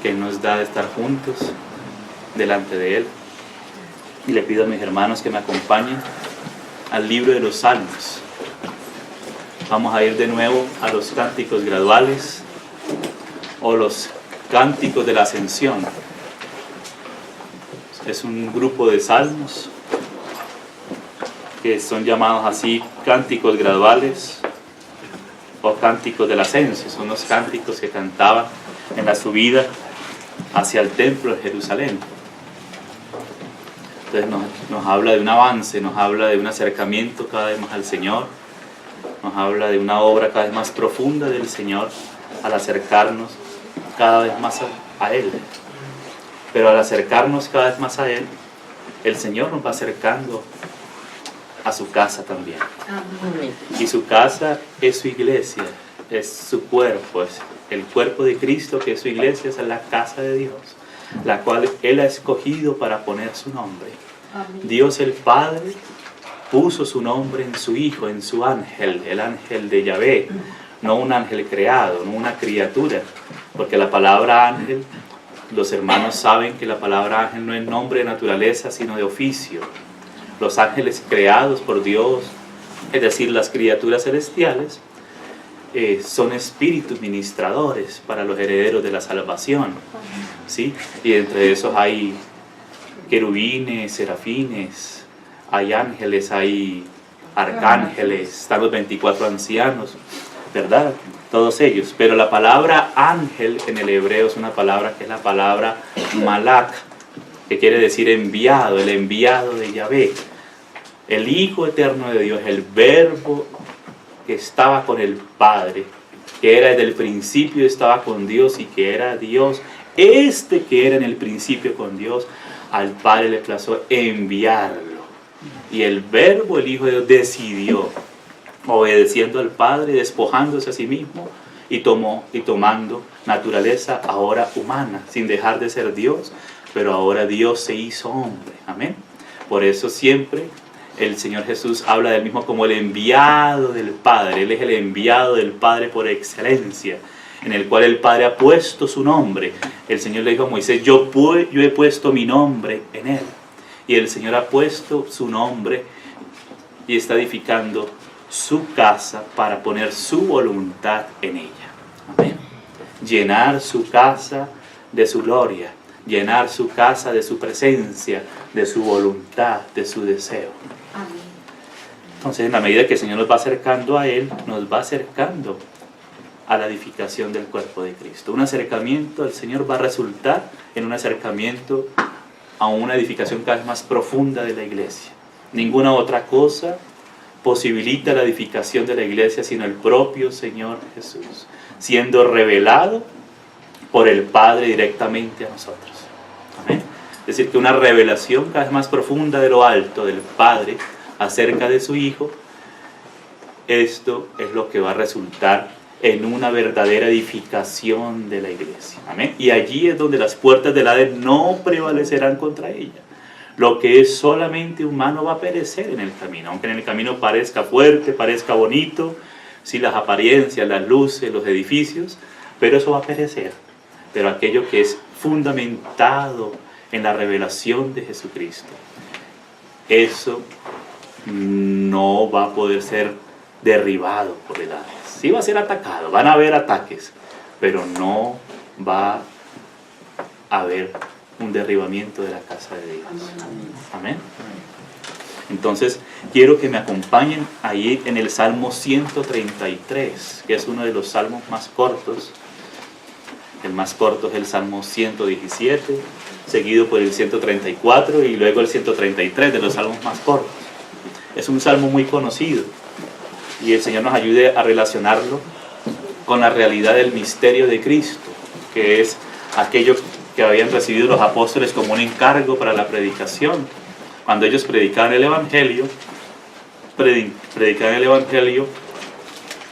que nos da de estar juntos delante de Él. Y le pido a mis hermanos que me acompañen al libro de los Salmos. Vamos a ir de nuevo a los cánticos graduales o los cánticos de la ascensión. Es un grupo de salmos que son llamados así cánticos graduales o cánticos del ascenso. Son los cánticos que cantaban en la subida hacia el templo de Jerusalén. Entonces nos habla de un avance, nos habla de un acercamiento cada vez más al Señor, nos habla de una obra cada vez más profunda del Señor al acercarnos cada vez más a Él. Pero al acercarnos cada vez más a Él, el Señor nos va acercando a su casa también. Y su casa es su iglesia, es su cuerpo, es el cuerpo de Cristo, que es su iglesia, es la casa de Dios, la cual Él ha escogido para poner su nombre. Dios el Padre puso su nombre en su Hijo, en su ángel, el ángel de Yahvé, no un ángel creado, no una criatura, porque la palabra ángel, los hermanos saben que la palabra ángel no es nombre de naturaleza, sino de oficio. Los ángeles creados por Dios, es decir, las criaturas celestiales, son espíritus ministradores para los herederos de la salvación, ¿sí? Y entre esos hay querubines, serafines, hay ángeles, hay arcángeles, están los 24 ancianos, ¿verdad? Todos ellos. Pero la palabra ángel en el hebreo es una palabra que es la palabra malak, que quiere decir enviado, el enviado de Yahvé, el Hijo eterno de Dios, el Verbo que estaba con el Padre, que era desde el principio, estaba con Dios y que era Dios. Este que era en el principio con Dios, al Padre le plazó enviarlo. Y el Verbo, el Hijo de Dios, decidió, obedeciendo al Padre, despojándose a sí mismo y tomando naturaleza ahora humana, sin dejar de ser Dios, pero ahora Dios se hizo hombre. Amén. Por eso siempre el Señor Jesús habla del mismo como el enviado del Padre. Él es el enviado del Padre por excelencia, en el cual el Padre ha puesto su nombre. El Señor le dijo a Moisés, yo he puesto mi nombre en él. Y el Señor ha puesto su nombre y está edificando su casa para poner su voluntad en ella. Amén. Llenar su casa de su gloria, llenar su casa de su presencia, de su voluntad, de su deseo. Amén. Entonces, en la medida que el Señor nos va acercando a Él, nos va acercando a la edificación del cuerpo de Cristo. Un acercamiento al Señor va a resultar en un acercamiento a una edificación cada vez más profunda de la iglesia. Ninguna otra cosa posibilita la edificación de la iglesia sino el propio Señor Jesús, siendo revelado por el Padre directamente a nosotros. Amén. Es decir, que una revelación cada vez más profunda de lo alto del Padre acerca de su Hijo, esto es lo que va a resultar en una verdadera edificación de la iglesia. Amén. Y allí es donde las puertas del Hades no prevalecerán contra ella. Lo que es solamente humano va a perecer en el camino, aunque en el camino parezca fuerte, parezca bonito, sí, las apariencias, las luces, los edificios, pero eso va a perecer. Pero aquello que es fundamentado en la revelación de Jesucristo, eso no va a poder ser derribado por el Hades. Sí va a ser atacado, van a haber ataques, pero no va a haber un derribamiento de la casa de Dios. Amén. Entonces, quiero que me acompañen ahí en el Salmo 133, que es uno de los salmos más cortos. El más corto es el Salmo 117, seguido por el 134 y luego el 133, de los salmos más cortos. Es un salmo muy conocido y el Señor nos ayude a relacionarlo con la realidad del misterio de Cristo, que es aquello que habían recibido los apóstoles como un encargo para la predicación. Cuando ellos predicaban el Evangelio,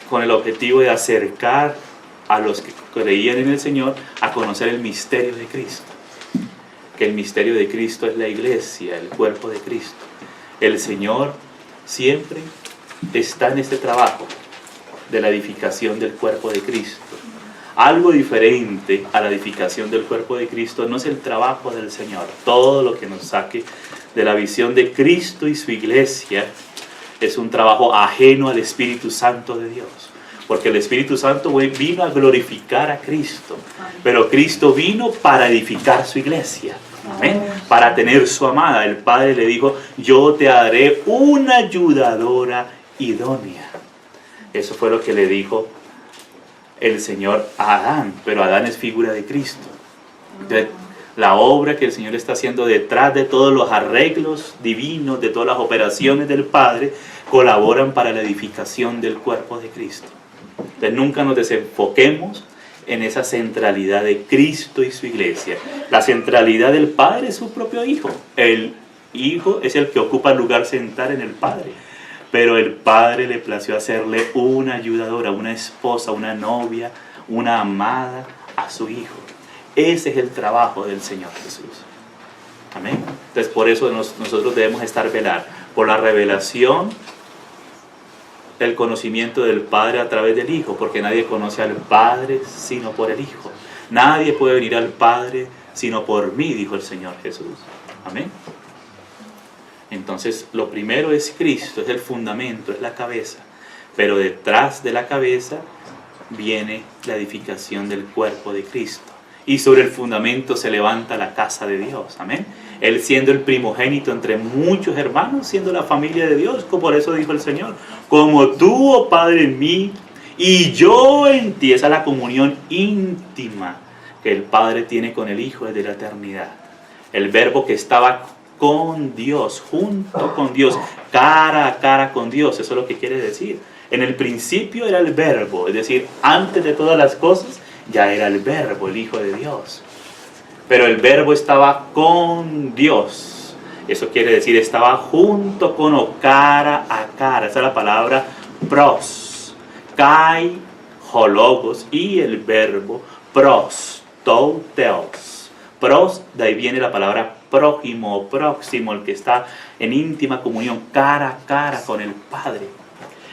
con el objetivo de acercar a los que creían en el Señor a conocer el misterio de Cristo. Que el misterio de Cristo es la iglesia, el cuerpo de Cristo. El Señor siempre está en este trabajo de la edificación del cuerpo de Cristo, algo diferente a la edificación del cuerpo de Cristo no es el trabajo del Señor. Todo lo que nos saque de la visión de Cristo y su iglesia es un trabajo ajeno al Espíritu Santo de Dios. Porque el Espíritu Santo vino a glorificar a Cristo, pero Cristo vino para edificar su iglesia. Amén. Para tener su amada. El Padre le dijo: yo te haré una ayudadora idónea. Eso fue lo que le dijo el Señor a Adán, pero Adán es figura de Cristo. Entonces, la obra que el Señor está haciendo detrás de todos los arreglos divinos, de todas las operaciones del Padre, colaboran para la edificación del cuerpo de Cristo. Entonces, nunca nos desenfoquemos en esa centralidad de Cristo y su iglesia. La centralidad del Padre es su propio Hijo. El Hijo es el que ocupa el lugar central en el Padre. Pero el Padre le plació hacerle una ayudadora, una esposa, una novia, una amada a su Hijo. Ese es el trabajo del Señor Jesús. Amén. Entonces, por eso nosotros debemos estar velar por la revelación, el conocimiento del Padre a través del Hijo, porque nadie conoce al Padre sino por el Hijo. Nadie puede venir al Padre sino por mí, dijo el Señor Jesús. Amén. Entonces, lo primero es Cristo, es el fundamento, es la cabeza. Pero detrás de la cabeza viene la edificación del cuerpo de Cristo. Y sobre el fundamento se levanta la casa de Dios. Amén. Él siendo el primogénito entre muchos hermanos, siendo la familia de Dios, por eso dijo el Señor: como tú, oh Padre, en mí y yo en ti. Esa es la comunión íntima que el Padre tiene con el Hijo desde la eternidad. El Verbo que estaba con Dios, junto con Dios, cara a cara con Dios. Eso es lo que quiere decir. En el principio era el Verbo, es decir, antes de todas las cosas ya era el Verbo, el Hijo de Dios. Pero el Verbo estaba con Dios. Eso quiere decir, estaba junto con o cara a cara. Esa es la palabra pros. Kai, hologos, y el verbo pros, tou, teos. Pros, de ahí viene la palabra prójimo o próximo, el que está en íntima comunión, cara a cara con el Padre.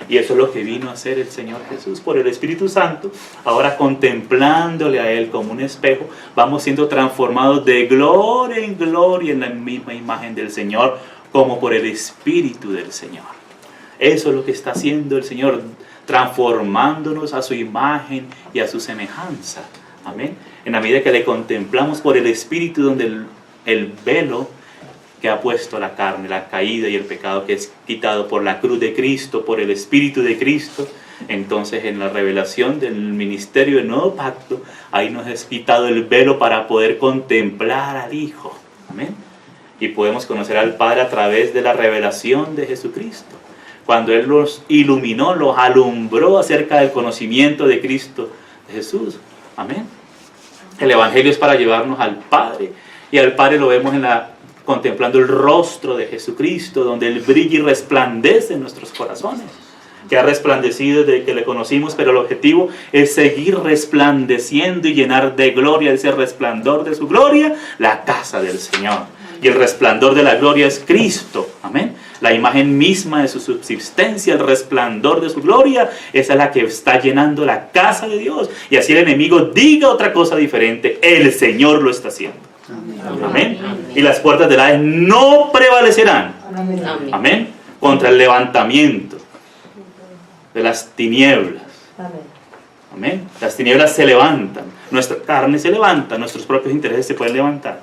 Y eso es lo que vino a hacer el Señor Jesús por el Espíritu Santo. Ahora, contemplándole a Él como un espejo, vamos siendo transformados de gloria en gloria en la misma imagen del Señor, como por el Espíritu del Señor. Eso es lo que está haciendo el Señor, transformándonos a su imagen y a su semejanza. Amén. En la medida que le contemplamos por el Espíritu, donde el velo que ha puesto la carne, la caída y el pecado que es quitado por la cruz de Cristo, por el Espíritu de Cristo, entonces en la revelación del ministerio del nuevo pacto, ahí nos es quitado el velo para poder contemplar al Hijo. Amén. Y podemos conocer al Padre a través de la revelación de Jesucristo. Cuando Él los iluminó, los alumbró acerca del conocimiento de Cristo, de Jesús. Amén. El Evangelio es para llevarnos al Padre, y al Padre lo vemos contemplando el rostro de Jesucristo, donde Él brilla y resplandece en nuestros corazones, que ha resplandecido desde que le conocimos, pero el objetivo es seguir resplandeciendo y llenar de gloria, ese resplandor de su gloria, la casa del Señor. Y el resplandor de la gloria es Cristo. Amén. La imagen misma de su subsistencia, el resplandor de su gloria, esa es la que está llenando la casa de Dios. Y así el enemigo diga otra cosa diferente, el Señor lo está haciendo. Amén. Y las puertas del Hades no prevalecerán. Amén. Contra el levantamiento de las tinieblas. Amén. Las tinieblas se levantan. Nuestra carne se levanta. Nuestros propios intereses se pueden levantar.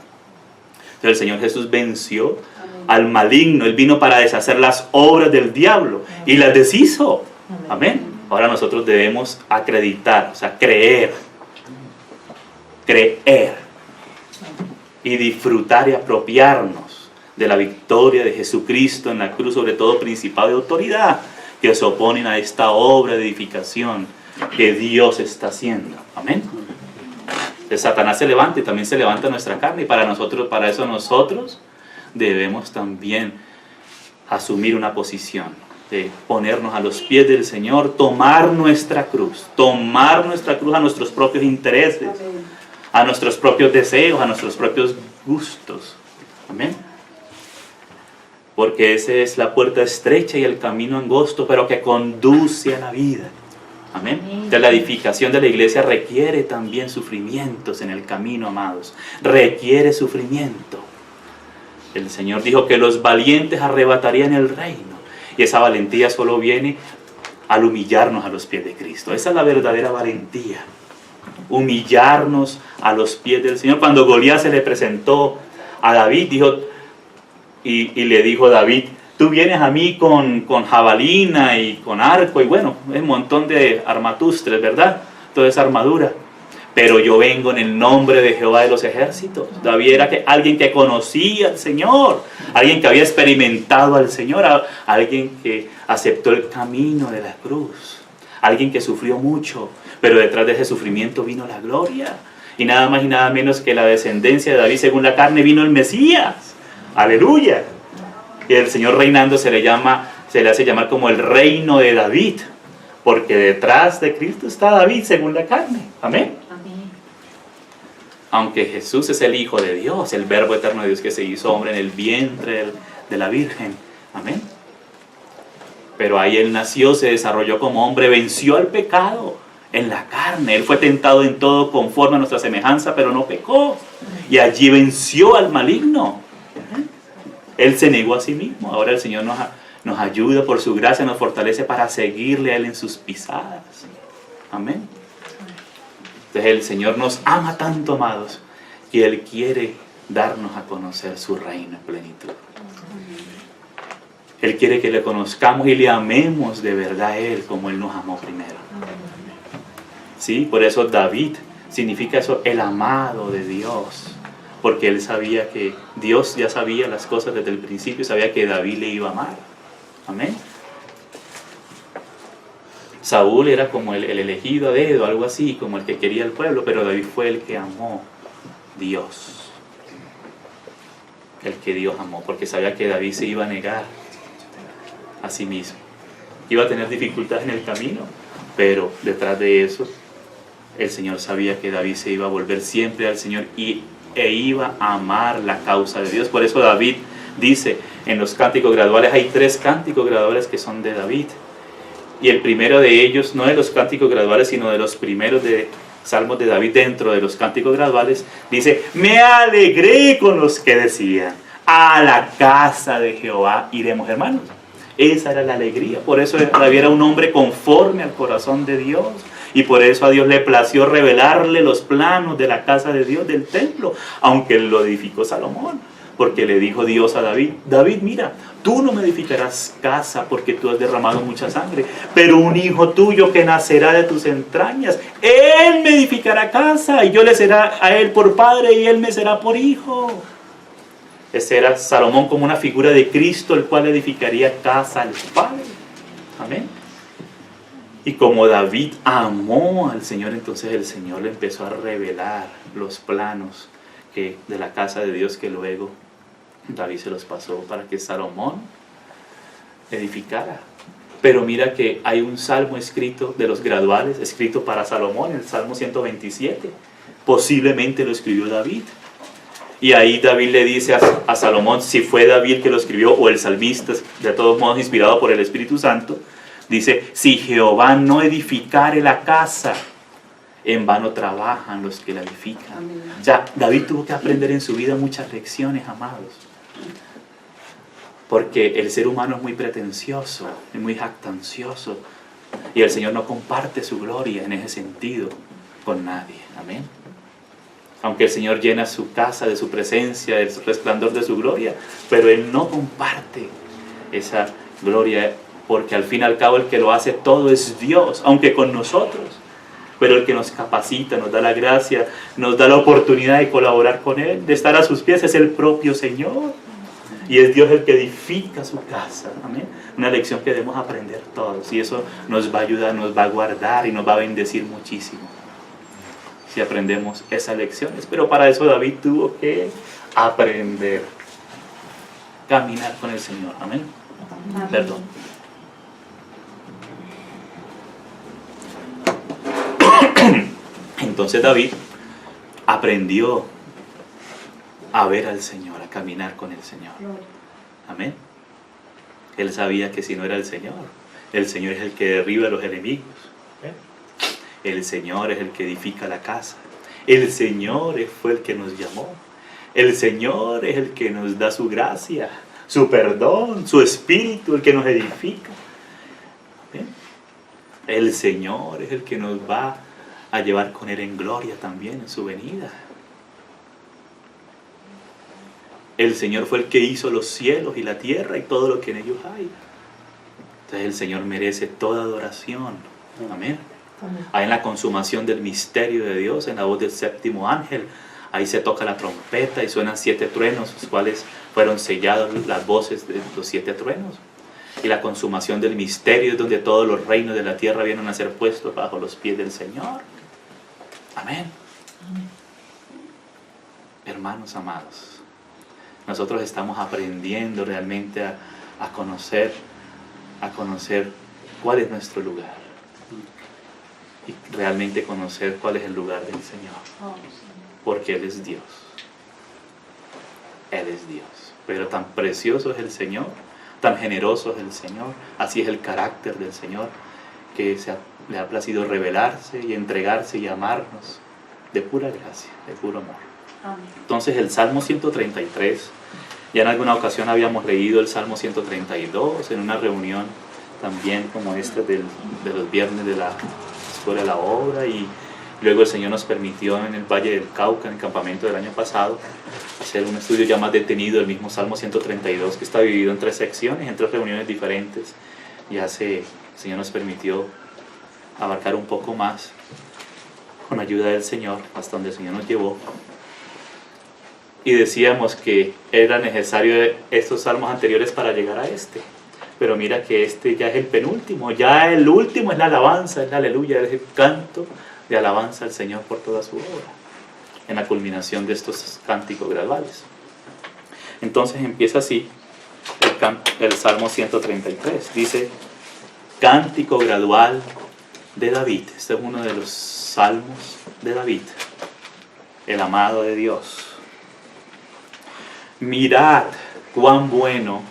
Pero el Señor Jesús venció al maligno. Él vino para deshacer las obras del diablo y las deshizo. Amén. Ahora nosotros debemos acreditar, o sea, creer y disfrutar y apropiarnos de la victoria de Jesucristo en la cruz sobre todo principado y autoridad que se oponen a esta obra de edificación que Dios está haciendo. Amén. El Satanás se levanta y también se levanta nuestra carne, y para eso nosotros debemos también asumir una posición de ponernos a los pies del Señor, tomar nuestra cruz a nuestros propios intereses, a nuestros propios deseos, a nuestros propios gustos. Amén. Porque esa es la puerta estrecha y el camino angosto, pero que conduce a la vida. Amén. Entonces la edificación de la iglesia requiere también sufrimientos en el camino, amados. Requiere sufrimiento. El Señor dijo que los valientes arrebatarían el reino. Y esa valentía solo viene al humillarnos a los pies de Cristo. Esa es la verdadera valentía. Humillarnos a los pies del Señor. Cuando Goliat se le presentó a David, dijo, y le dijo David: tú vienes a mí con jabalina y con arco y bueno, un montón de armatustres, ¿verdad? Toda esa armadura. Pero yo vengo en el nombre de Jehová de los ejércitos. David era alguien que conocía al Señor, alguien que había experimentado al Señor, alguien que aceptó el camino de la cruz, alguien que sufrió mucho, pero detrás de ese sufrimiento vino la gloria. Y nada más y nada menos que la descendencia de David según la carne vino el Mesías. ¡Aleluya! Y el Señor reinando se le hace llamar como el reino de David, porque detrás de Cristo está David según la carne. Amén. Aunque Jesús es el Hijo de Dios, el Verbo eterno de Dios que se hizo hombre en el vientre de la Virgen. Amén. Pero ahí Él nació, se desarrolló como hombre, venció al pecado en la carne. Él fue tentado en todo conforme a nuestra semejanza, pero no pecó. Y allí venció al maligno. Él se negó a sí mismo. Ahora el Señor nos ayuda por su gracia, nos fortalece para seguirle a Él en sus pisadas. Amén. Entonces el Señor nos ama tanto, amados, que Él quiere darnos a conocer su reino en plenitud. Él quiere que le conozcamos y le amemos de verdad a Él como Él nos amó primero. ¿Sí? Por eso David significa eso, el amado de Dios. Porque él sabía que Dios ya sabía las cosas desde el principio y sabía que David le iba a amar. Amén. Saúl era como el elegido a dedo, algo así, como el que quería el pueblo, pero David fue el que amó Dios. El que Dios amó, porque sabía que David se iba a negar a sí mismo. Iba a tener dificultades en el camino, pero detrás de eso, el Señor sabía que David se iba a volver siempre al Señor e iba a amar la causa de Dios. Por eso David dice en los cánticos graduales, hay 3 cánticos graduales que son de David. Y el primero de ellos, no de los cánticos graduales, sino de los primeros de salmos de David dentro de los cánticos graduales, dice: me alegré con los que decían, a la casa de Jehová iremos. Hermanos, esa era la alegría. Por eso David era un hombre conforme al corazón de Dios. Y por eso a Dios le plació revelarle los planos de la casa de Dios, del templo, aunque lo edificó Salomón. Porque le dijo Dios a David: David, mira, tú no me edificarás casa porque tú has derramado mucha sangre, pero un hijo tuyo que nacerá de tus entrañas, él me edificará casa y yo le seré a él por padre y él me será por hijo. Ese era Salomón como una figura de Cristo, el cual edificaría casa al Padre. Amén. Y como David amó al Señor, entonces el Señor le empezó a revelar los planos de la casa de Dios, que luego David se los pasó para que Salomón edificara. Pero mira que hay un salmo escrito de los graduales, escrito para Salomón, el Salmo 127. Posiblemente lo escribió David. Y ahí David le dice a Salomón, si fue David que lo escribió o el salmista, de todos modos inspirado por el Espíritu Santo, dice: si Jehová no edificare la casa, en vano trabajan los que la edifican. Amén. Ya David tuvo que aprender en su vida muchas lecciones, amados. Porque el ser humano es muy pretencioso, es muy jactancioso. Y el Señor no comparte su gloria en ese sentido con nadie. Amén. Aunque el Señor llena su casa de su presencia, del resplandor de su gloria, pero Él no comparte esa gloria, porque al fin y al cabo el que lo hace todo es Dios, aunque con nosotros. Pero el que nos capacita, nos da la gracia, nos da la oportunidad de colaborar con Él, de estar a sus pies, es el propio Señor. Y es Dios el que edifica su casa. Amén. Una lección que debemos aprender todos. Y eso nos va a ayudar, nos va a guardar y nos va a bendecir muchísimo, si aprendemos esas lecciones. Pero para eso David tuvo que aprender, caminar con el Señor. Amén. Amén. Perdón. Entonces David aprendió a ver al Señor, a caminar con el Señor. Amén. Él sabía que si no era el Señor es el que derriba a los enemigos. ¿Eh? El Señor es el que edifica la casa. El Señor fue el que nos llamó. El Señor es el que nos da su gracia, su perdón, su espíritu, el que nos edifica. ¿Bien? El Señor es el que nos va a llevar con Él en gloria también en su venida. El Señor fue el que hizo los cielos y la tierra y todo lo que en ellos hay. Entonces el Señor merece toda adoración. Amén. Ahí en la consumación del misterio de Dios, en la voz del séptimo ángel, ahí se toca la trompeta y suenan 7 truenos, los cuales fueron sellados las voces de los 7 truenos. Y la consumación del misterio es donde todos los reinos de la tierra vienen a ser puestos bajo los pies del Señor. Amén. Hermanos amados, nosotros estamos aprendiendo realmente a conocer cuál es nuestro lugar. Y realmente conocer cuál es el lugar del Señor. Porque Él es Dios. Él es Dios. Pero tan precioso es el Señor, tan generoso es el Señor, así es el carácter del Señor, que le ha placido revelarse y entregarse y amarnos de pura gracia, de puro amor. Amén. Entonces el Salmo 133, ya en alguna ocasión habíamos leído el Salmo 132 en una reunión también como esta de los viernes de la Escuela de la Obra, y luego el Señor nos permitió en el Valle del Cauca, en el campamento del año pasado, hacer un estudio ya más detenido del mismo Salmo 132, que está dividido en 3 secciones, en 3 reuniones diferentes. El Señor nos permitió abarcar un poco más, con ayuda del Señor, hasta donde el Señor nos llevó. Y decíamos que era necesario estos salmos anteriores para llegar a este. Pero mira que este ya es el penúltimo, ya el último es la alabanza, es la aleluya, es el canto de alabanza al Señor por toda su obra, en la culminación de estos cánticos graduales. Entonces empieza así el Salmo 133, dice, cántico gradual de David. Este es uno de los salmos de David, el amado de Dios. Mirad cuán bueno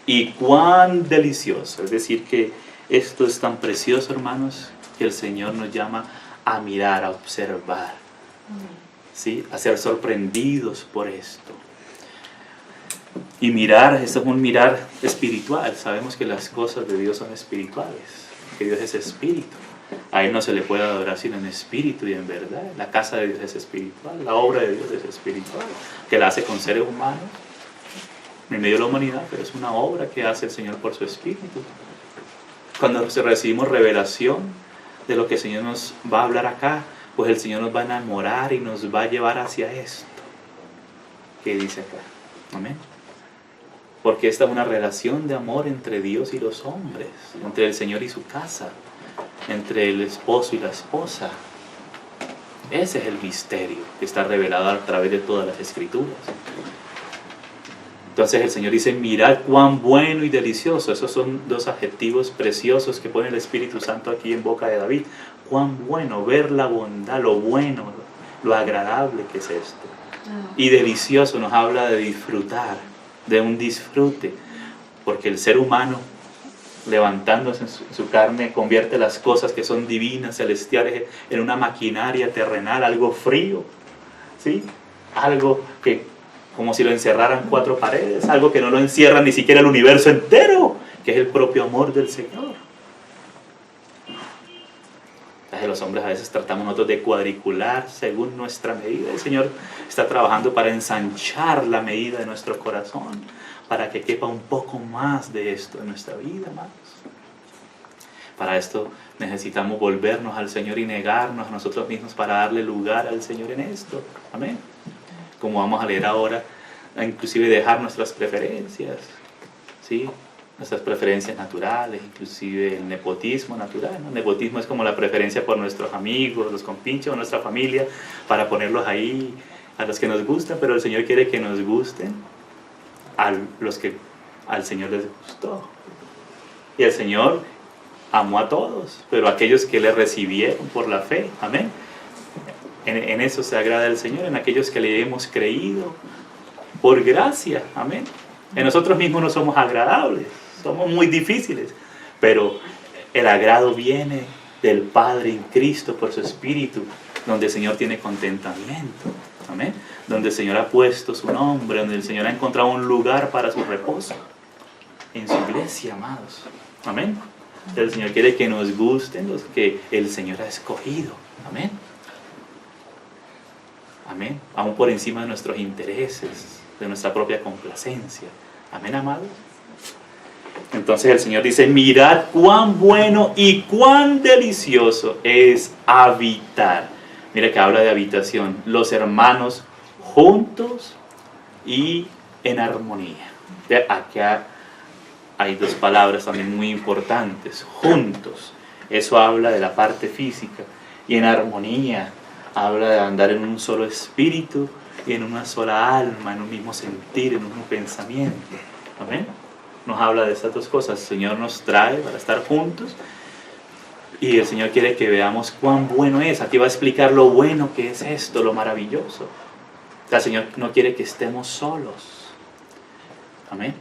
y cuán delicioso. Es decir, que esto es tan precioso, hermanos, que el Señor nos llama a mirar, a observar, ¿sí? A ser sorprendidos por esto. Y mirar, esto es un mirar espiritual. Sabemos que las cosas de Dios son espirituales, que Dios es espíritu. A Él no se le puede adorar sino en espíritu y en verdad. La casa de Dios es espiritual, la obra de Dios es espiritual, que la hace con seres humanos en medio de la humanidad, pero es una obra que hace el Señor por su espíritu. Cuando recibimos revelación de lo que el Señor nos va a hablar acá, pues el Señor nos va a enamorar y nos va a llevar hacia esto que dice acá. Amén. Porque esta es una relación de amor entre Dios y los hombres, entre el Señor y su casa, entre el esposo y la esposa. Ese es el misterio que está revelado a través de todas las Escrituras. Entonces el Señor dice, mirad cuán bueno y delicioso. Esos son 2 adjetivos preciosos que pone el Espíritu Santo aquí en boca de David. Cuán bueno, ver la bondad, lo bueno, lo agradable que es esto. Y delicioso nos habla de disfrutar, de un disfrute. Porque el ser humano, levantándose en su carne, convierte las cosas que son divinas, celestiales, en una maquinaria terrenal, algo frío, ¿sí? Algo que como si lo encerraran 4 paredes, algo que no lo encierra ni siquiera el universo entero, que es el propio amor del Señor. Los hombres a veces tratamos nosotros de cuadricular según nuestra medida. El Señor está trabajando para ensanchar la medida de nuestro corazón, para que quepa un poco más de esto en nuestra vida, hermanos. Para esto necesitamos volvernos al Señor y negarnos a nosotros mismos para darle lugar al Señor en esto. Amén. Como vamos a leer ahora, a inclusive dejar nuestras preferencias, ¿sí? Nuestras preferencias naturales, inclusive el nepotismo natural, ¿no? El nepotismo es como la preferencia por nuestros amigos, los compinches o nuestra familia, para ponerlos ahí a los que nos gustan, pero el Señor quiere que nos gusten a los que al Señor les gustó. Y el Señor amó a todos, pero a aquellos que le recibieron por la fe, amén. En eso se agrada el Señor, en aquellos que le hemos creído por gracia, amén. En nosotros mismos no somos agradables, somos muy difíciles, pero el agrado viene del Padre en Cristo por su Espíritu, donde el Señor tiene contentamiento. Amén. Donde el Señor ha puesto su nombre, donde el Señor ha encontrado un lugar para su reposo. En su iglesia, amados. Amén. El Señor quiere que nos gusten los que el Señor ha escogido. Amén. Amén. Aún por encima de nuestros intereses, de nuestra propia complacencia. Amén, amados. Entonces el Señor dice, mirad cuán bueno y cuán delicioso es habitar. Mira que habla de habitación. Los hermanos juntos y en armonía. Aquí hay dos palabras también muy importantes. Juntos. Eso habla de la parte física. Y en armonía habla de andar en un solo espíritu y en una sola alma, en un mismo sentir, en un mismo pensamiento. Amén. Nos habla de estas dos cosas. El Señor nos trae para estar juntos y el Señor quiere que veamos cuán bueno es. Aquí va a explicar lo bueno que es esto, lo maravilloso. El Señor no quiere que estemos solos. Amén.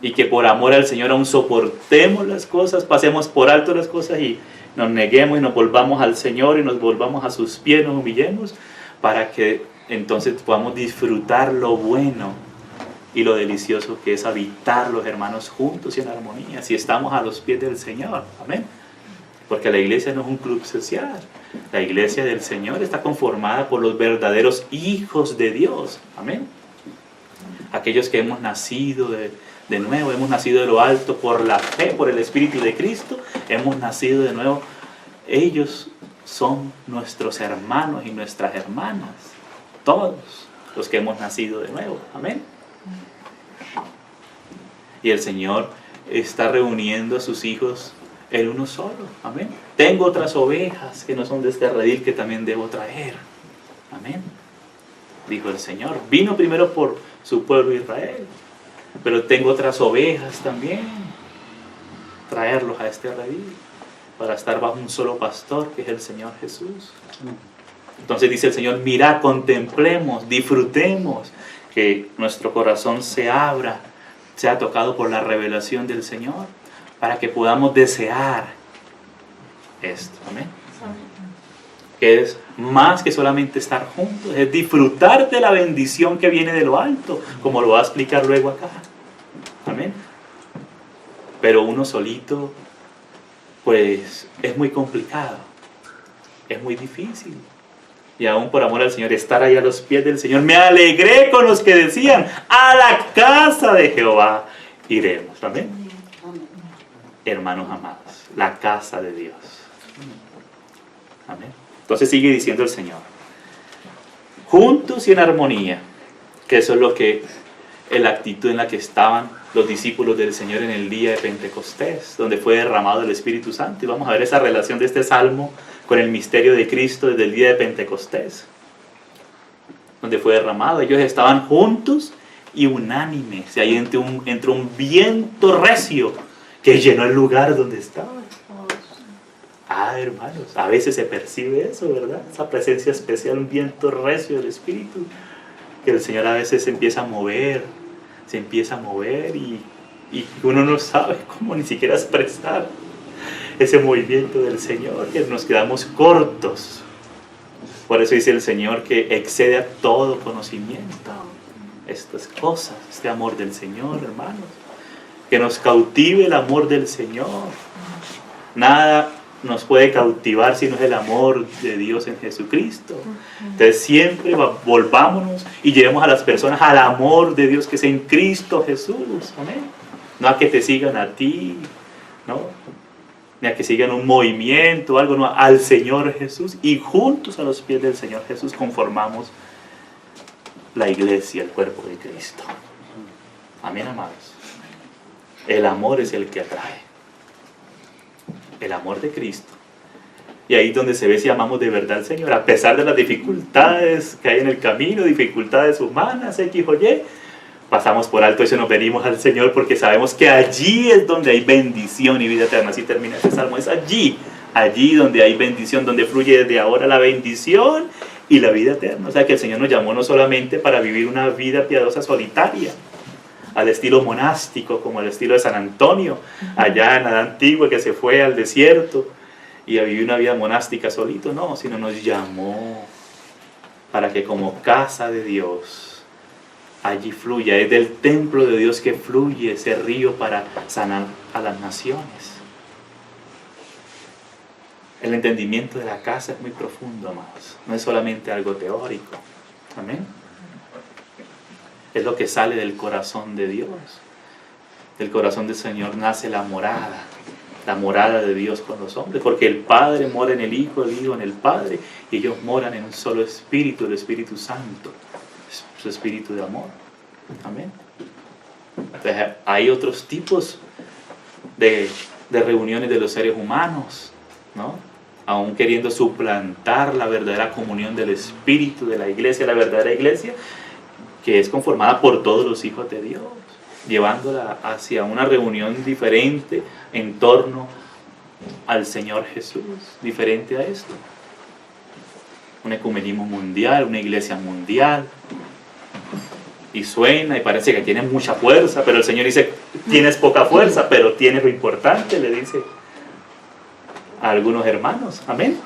Y que por amor al Señor aún soportemos las cosas, pasemos por alto las cosas y nos neguemos y nos volvamos al Señor y nos volvamos a sus pies, nos humillemos, para que entonces podamos disfrutar lo bueno y lo delicioso que es habitar los hermanos juntos y en armonía, si estamos a los pies del Señor. Amén. Porque la iglesia no es un club social. La iglesia del Señor está conformada por los verdaderos hijos de Dios. Amén. Aquellos que hemos nacido de nuevo, hemos nacido de lo alto por la fe, por el Espíritu de Cristo, hemos nacido de nuevo. Ellos son nuestros hermanos y nuestras hermanas, todos los que hemos nacido de nuevo. Amén. Y el Señor está reuniendo a sus hijos en uno solo. Amén. Tengo otras ovejas que no son de este redil que también debo traer. Amén. Dijo el Señor. Vino primero por su pueblo Israel, pero tengo otras ovejas también. Traerlos a este redil para estar bajo un solo pastor, que es el Señor Jesús. Entonces dice el Señor, mirad, contemplemos, disfrutemos, que nuestro corazón se abra, sea tocado por la revelación del Señor, para que podamos desear esto. Amén. Que es más que solamente estar juntos, es disfrutar de la bendición que viene de lo alto, como lo va a explicar luego acá. Amén. Pero uno solito, pues es muy complicado, es muy difícil. Y aún por amor al Señor, estar ahí a los pies del Señor. Me alegré con los que decían, a la casa de Jehová iremos. Amén. Hermanos amados, la casa de Dios. Amén. Entonces sigue diciendo el Señor, juntos y en armonía, que eso es lo que, la actitud en la que estaban los discípulos del Señor en el día de Pentecostés, donde fue derramado el Espíritu Santo. Y vamos a ver esa relación de este salmo con el misterio de Cristo desde el día de Pentecostés, donde fue derramado. Ellos estaban juntos y unánimes, y ahí entró un viento recio que llenó el lugar donde estaban. Hermanos, a veces se percibe eso, ¿verdad? Esa presencia especial, un viento recio del Espíritu, que el Señor a veces se empieza a mover y uno no sabe cómo ni siquiera expresar ese movimiento del Señor, que nos quedamos cortos. Por eso dice el Señor que excede a todo conocimiento estas cosas, este amor del Señor, hermanos, que nos cautive el amor del Señor. Nada nos puede cautivar si no es el amor de Dios en Jesucristo. Entonces siempre volvámonos y llevemos a las personas al amor de Dios que es en Cristo Jesús. Amén. No a que te sigan a ti, ¿no? Ni a que sigan un movimiento o algo, no, al Señor Jesús, y juntos a los pies del Señor Jesús conformamos la iglesia, el cuerpo de Cristo. Amén, amados. El amor es el que atrae. El amor de Cristo. Y ahí es donde se ve si amamos de verdad al Señor, a pesar de las dificultades que hay en el camino, dificultades humanas, X o Y, pasamos por alto eso y nos venimos al Señor, porque sabemos que allí es donde hay bendición y vida eterna. Así termina este salmo, es allí donde hay bendición, donde fluye desde ahora la bendición y la vida eterna. O sea que el Señor nos llamó no solamente para vivir una vida piadosa solitaria, al estilo monástico, como el estilo de San Antonio, allá en la edad antigua, que se fue al desierto y a vivir una vida monástica solito, no, sino nos llamó para que como casa de Dios allí fluya. Es del templo de Dios que fluye ese río para sanar a las naciones. El entendimiento de la casa es muy profundo, amados. No es solamente algo teórico. Amén. Es lo que sale del corazón de Dios. Del corazón del Señor nace la morada de Dios con los hombres, porque el Padre mora en el Hijo en el Padre, y ellos moran en un solo Espíritu, el Espíritu Santo, su Espíritu de amor. Amén. Entonces, hay otros tipos de reuniones de los seres humanos, ¿no? Aún queriendo suplantar la verdadera comunión del Espíritu de la iglesia, la verdadera iglesia, que es conformada por todos los hijos de Dios, llevándola hacia una reunión diferente en torno al Señor Jesús, diferente a esto. Un ecumenismo mundial, una iglesia mundial, y suena y parece que tiene mucha fuerza, pero el Señor dice, tienes poca fuerza, pero tienes lo importante, le dice a algunos hermanos. Amén.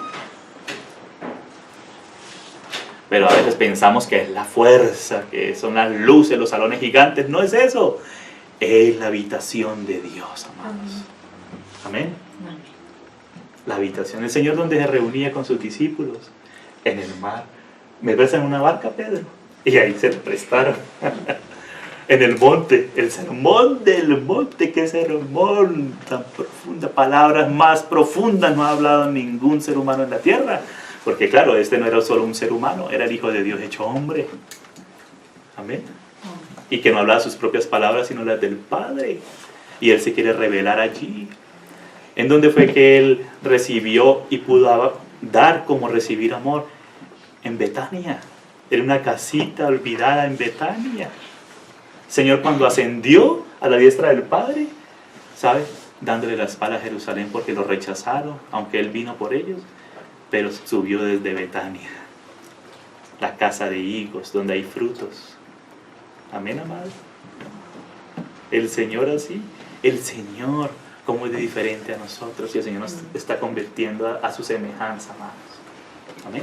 Pero a veces pensamos que es la fuerza, que son las luces, los salones gigantes. No es eso. Es la habitación de Dios, amados. Amén. La habitación del Señor, donde se reunía con sus discípulos en el mar. Me ves en una barca, Pedro. Y ahí se le prestaron. En el monte, el sermón del monte, qué sermón tan profunda, palabras más profundas no ha hablado ningún ser humano en la tierra, porque claro, este no era solo un ser humano, era el Hijo de Dios hecho hombre. Amén. Y que no hablaba sus propias palabras, sino las del Padre, y Él se quiere revelar allí. ¿En dónde fue que Él recibió y pudo dar como recibir amor? En Betania. Era una casita olvidada en Betania. Señor, cuando ascendió a la diestra del Padre, ¿sabe? Dándole la espalda a Jerusalén porque lo rechazaron, aunque Él vino por ellos, pero subió desde Betania, la casa de higos, donde hay frutos. Amén, amado. El Señor así, el Señor, como es de diferente a nosotros, y el Señor nos está convirtiendo a su semejanza, amados. Amén.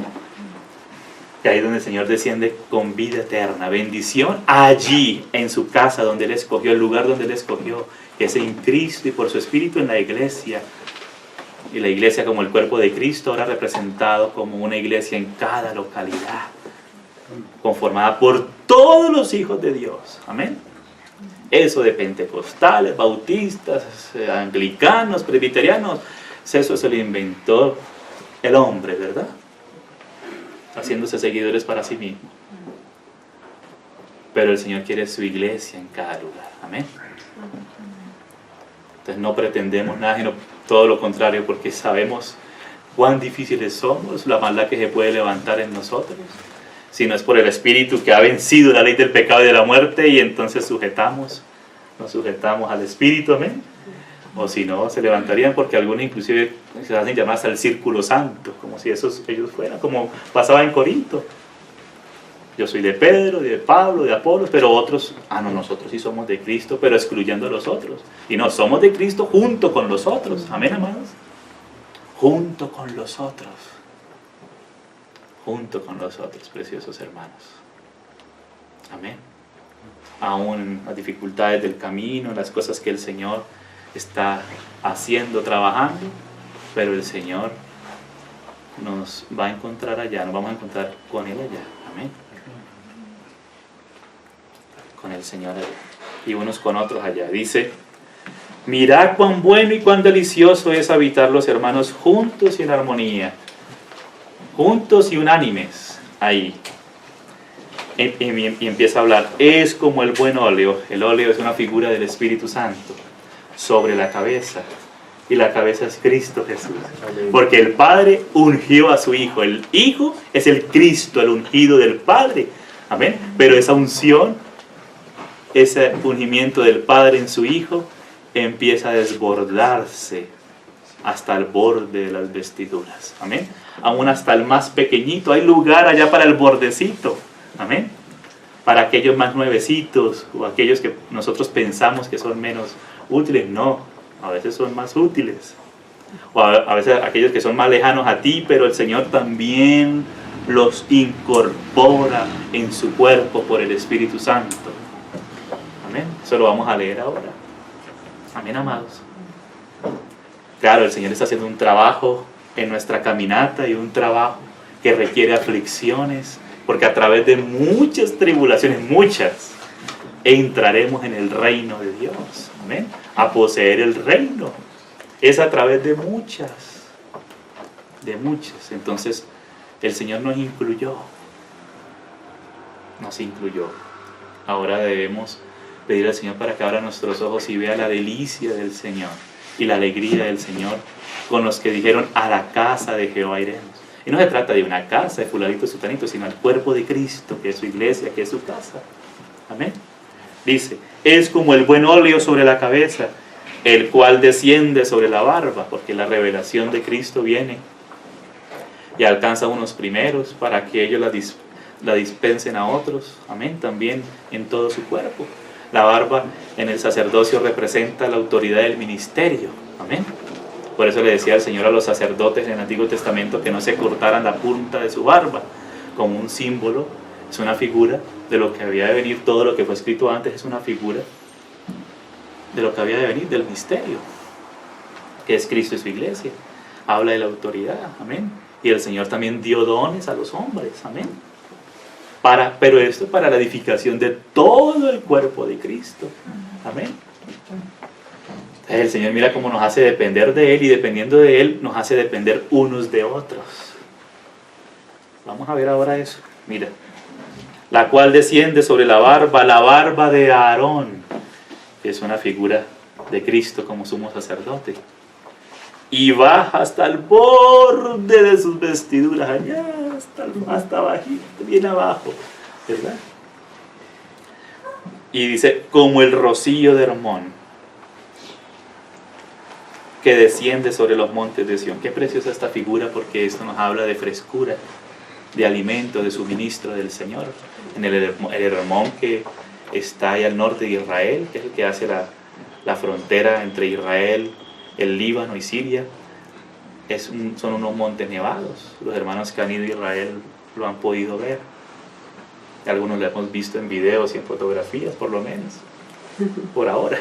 Y ahí es donde el Señor desciende con vida eterna, bendición allí, en su casa donde Él escogió, el lugar donde Él escogió, que es en Cristo y por su Espíritu en la iglesia. Y la iglesia como el cuerpo de Cristo, ahora representado como una iglesia en cada localidad, conformada por todos los hijos de Dios. Amén. Eso de pentecostales, bautistas, anglicanos, presbiterianos, eso se lo inventó el hombre, ¿verdad? Haciéndose seguidores para sí mismo. Pero el Señor quiere su iglesia en cada lugar. Amén. Entonces no pretendemos nada, sino todo lo contrario, porque sabemos cuán difíciles somos, la maldad que se puede levantar en nosotros. Si no es por el Espíritu que ha vencido la ley del pecado y de la muerte, y entonces nos sujetamos al Espíritu. Amén. O si no, se levantarían, porque algunos inclusive se hacen llamar hasta el círculo santo, como si ellos fueran, como pasaba en Corinto. Yo soy de Pedro, de Pablo, de Apolos, pero otros, no, nosotros sí somos de Cristo, pero excluyendo a los otros. Y no, somos de Cristo junto con los otros. Amén, amados. Junto con los otros. Junto con los otros, preciosos hermanos. Amén. Aún las dificultades del camino, las cosas que el Señor está haciendo, trabajando, pero el Señor nos va a encontrar allá, nos vamos a encontrar con Él allá. Amén. Con el Señor allá y unos con otros allá. Dice, mirad cuán bueno y cuán delicioso es habitar los hermanos juntos y en armonía, juntos y unánimes ahí. Y empieza a hablar, es como el buen óleo. El óleo es una figura del Espíritu Santo sobre la cabeza, y la cabeza es Cristo Jesús. Porque el Padre ungió a su Hijo. El Hijo es el Cristo, el ungido del Padre. Amén. Pero esa unción, ese ungimiento del Padre en su Hijo, empieza a desbordarse hasta el borde de las vestiduras. Amén. Aún hasta el más pequeñito. Hay lugar allá para el bordecito. Amén. Para aquellos más nuevecitos, o aquellos que nosotros pensamos que son menos útiles, no, a veces son más útiles. O a veces aquellos que son más lejanos a ti, pero el Señor también los incorpora en su cuerpo por el Espíritu Santo. Amén. Eso lo vamos a leer ahora. Amén, amados. Claro, el Señor está haciendo un trabajo en nuestra caminata y un trabajo que requiere aflicciones, porque a través de muchas tribulaciones, muchas, entraremos en el reino de Dios. Amén. A poseer el reino. Es a través de muchas. De muchas. Entonces, el Señor nos incluyó. Nos incluyó. Ahora debemos pedir al Señor para que abra nuestros ojos y vea la delicia del Señor y la alegría del Señor con los que dijeron: a la casa de Jehová iremos. Y no se trata de una casa de fulanito, sutanito, sino al cuerpo de Cristo, que es su iglesia, que es su casa. Amén. Dice: es como el buen óleo sobre la cabeza, el cual desciende sobre la barba, porque la revelación de Cristo viene y alcanza a unos primeros para que ellos la dispensen a otros. Amén. También en todo su cuerpo. La barba en el sacerdocio representa la autoridad del ministerio. Amén. Por eso le decía el Señor a los sacerdotes en el Antiguo Testamento que no se cortaran la punta de su barba, como un símbolo, es una figura de lo que había de venir. Todo lo que fue escrito antes es una figura de lo que había de venir, del misterio, que es Cristo y su iglesia. Habla de la autoridad. Amén. Y el Señor también dio dones a los hombres. Amén. Pero esto para la edificación de todo el cuerpo de Cristo. Amén. El Señor mira cómo nos hace depender de Él, y dependiendo de Él nos hace depender unos de otros. Vamos a ver ahora eso. Mira. La cual desciende sobre la barba de Aarón, que es una figura de Cristo como sumo sacerdote, y baja hasta el borde de sus vestiduras, allá hasta bajito, bien abajo, ¿verdad? Y dice: como el rocío de Hermón, que desciende sobre los montes de Sión. Qué preciosa esta figura, porque esto nos habla de frescura, de alimento, de suministro del Señor. En el Hermón, que está ahí al norte de Israel, que es el que hace la frontera entre Israel, el Líbano y Siria, son unos montes nevados. Los hermanos que han ido a Israel lo han podido ver. Algunos lo hemos visto en videos y en fotografías, por lo menos, por ahora.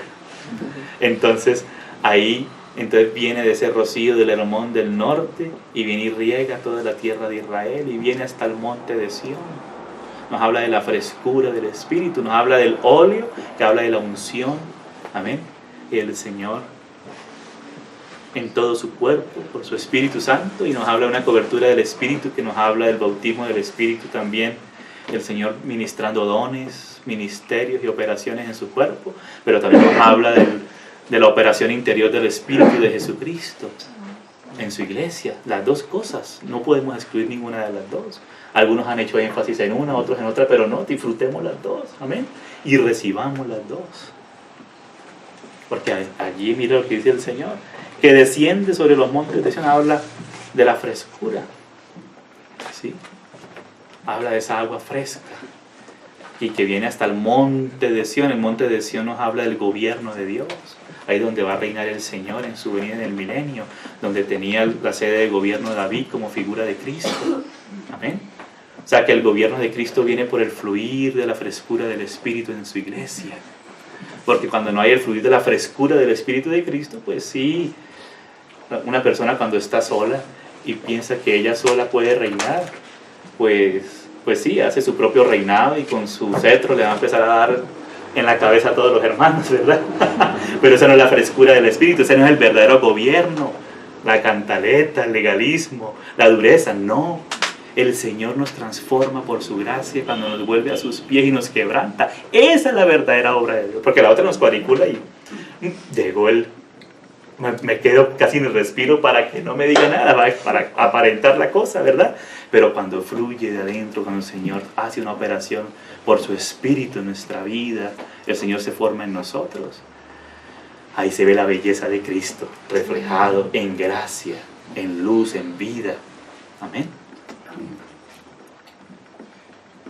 Entonces viene de ese rocío del Hermón del norte, y viene y riega toda la tierra de Israel, y viene hasta el monte de Sión. Nos habla de la frescura del Espíritu, nos habla del óleo, que habla de la unción. Amén. Y el Señor en todo su cuerpo, por su Espíritu Santo, y nos habla de una cobertura del Espíritu, que nos habla del bautismo del Espíritu también. El Señor ministrando dones, ministerios y operaciones en su cuerpo, pero también nos habla de la operación interior del Espíritu de Jesucristo en su iglesia. Las dos cosas, no podemos excluir ninguna de las dos. Algunos han hecho énfasis en una, otros en otra, pero no, disfrutemos las dos. Amén. Y recibamos las dos. Porque allí mira lo que dice el Señor, que desciende sobre los montes de Sión. Habla de la frescura, ¿sí? Habla de esa agua fresca, y que viene hasta el monte de Sión. El monte de Sión nos habla del gobierno de Dios, ahí donde va a reinar el Señor en su venida en el milenio, donde tenía la sede de gobierno de David como figura de Cristo. Amén. O sea que el gobierno de Cristo viene por el fluir de la frescura del Espíritu en su iglesia. Porque cuando no hay el fluir de la frescura del Espíritu de Cristo, pues sí, una persona cuando está sola y piensa que ella sola puede reinar, pues sí, hace su propio reinado, y con su cetro le va a empezar a dar en la cabeza a todos los hermanos, ¿verdad? Pero esa no es la frescura del Espíritu, ese no es el verdadero gobierno, la cantaleta, el legalismo, la dureza. No, el Señor nos transforma por su gracia cuando nos vuelve a sus pies y nos quebranta. Esa es la verdadera obra de Dios, porque la otra nos cuadricula y llegó me quedo casi ni respiro para que no me diga nada, para aparentar la cosa, ¿verdad? Pero cuando fluye de adentro, cuando el Señor hace una operación por su Espíritu en nuestra vida, el Señor se forma en nosotros. Ahí se ve la belleza de Cristo reflejado en gracia, en luz, en vida. Amén.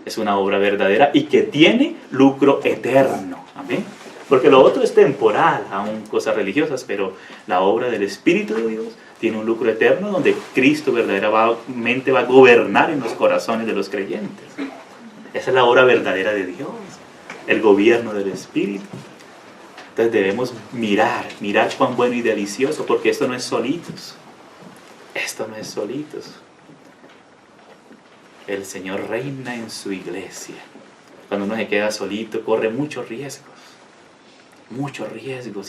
Es una obra verdadera y que tiene lucro eterno. Amén. Porque lo otro es temporal, aún cosas religiosas, pero la obra del Espíritu de Dios tiene un lucro eterno donde Cristo verdaderamente va a gobernar en los corazones de los creyentes. Esa es la obra verdadera de Dios, el gobierno del Espíritu. Entonces debemos mirar cuán bueno y delicioso, porque esto no es solitos. Esto no es solitos. El Señor reina en su iglesia. Cuando uno se queda solito, corre muchos riesgos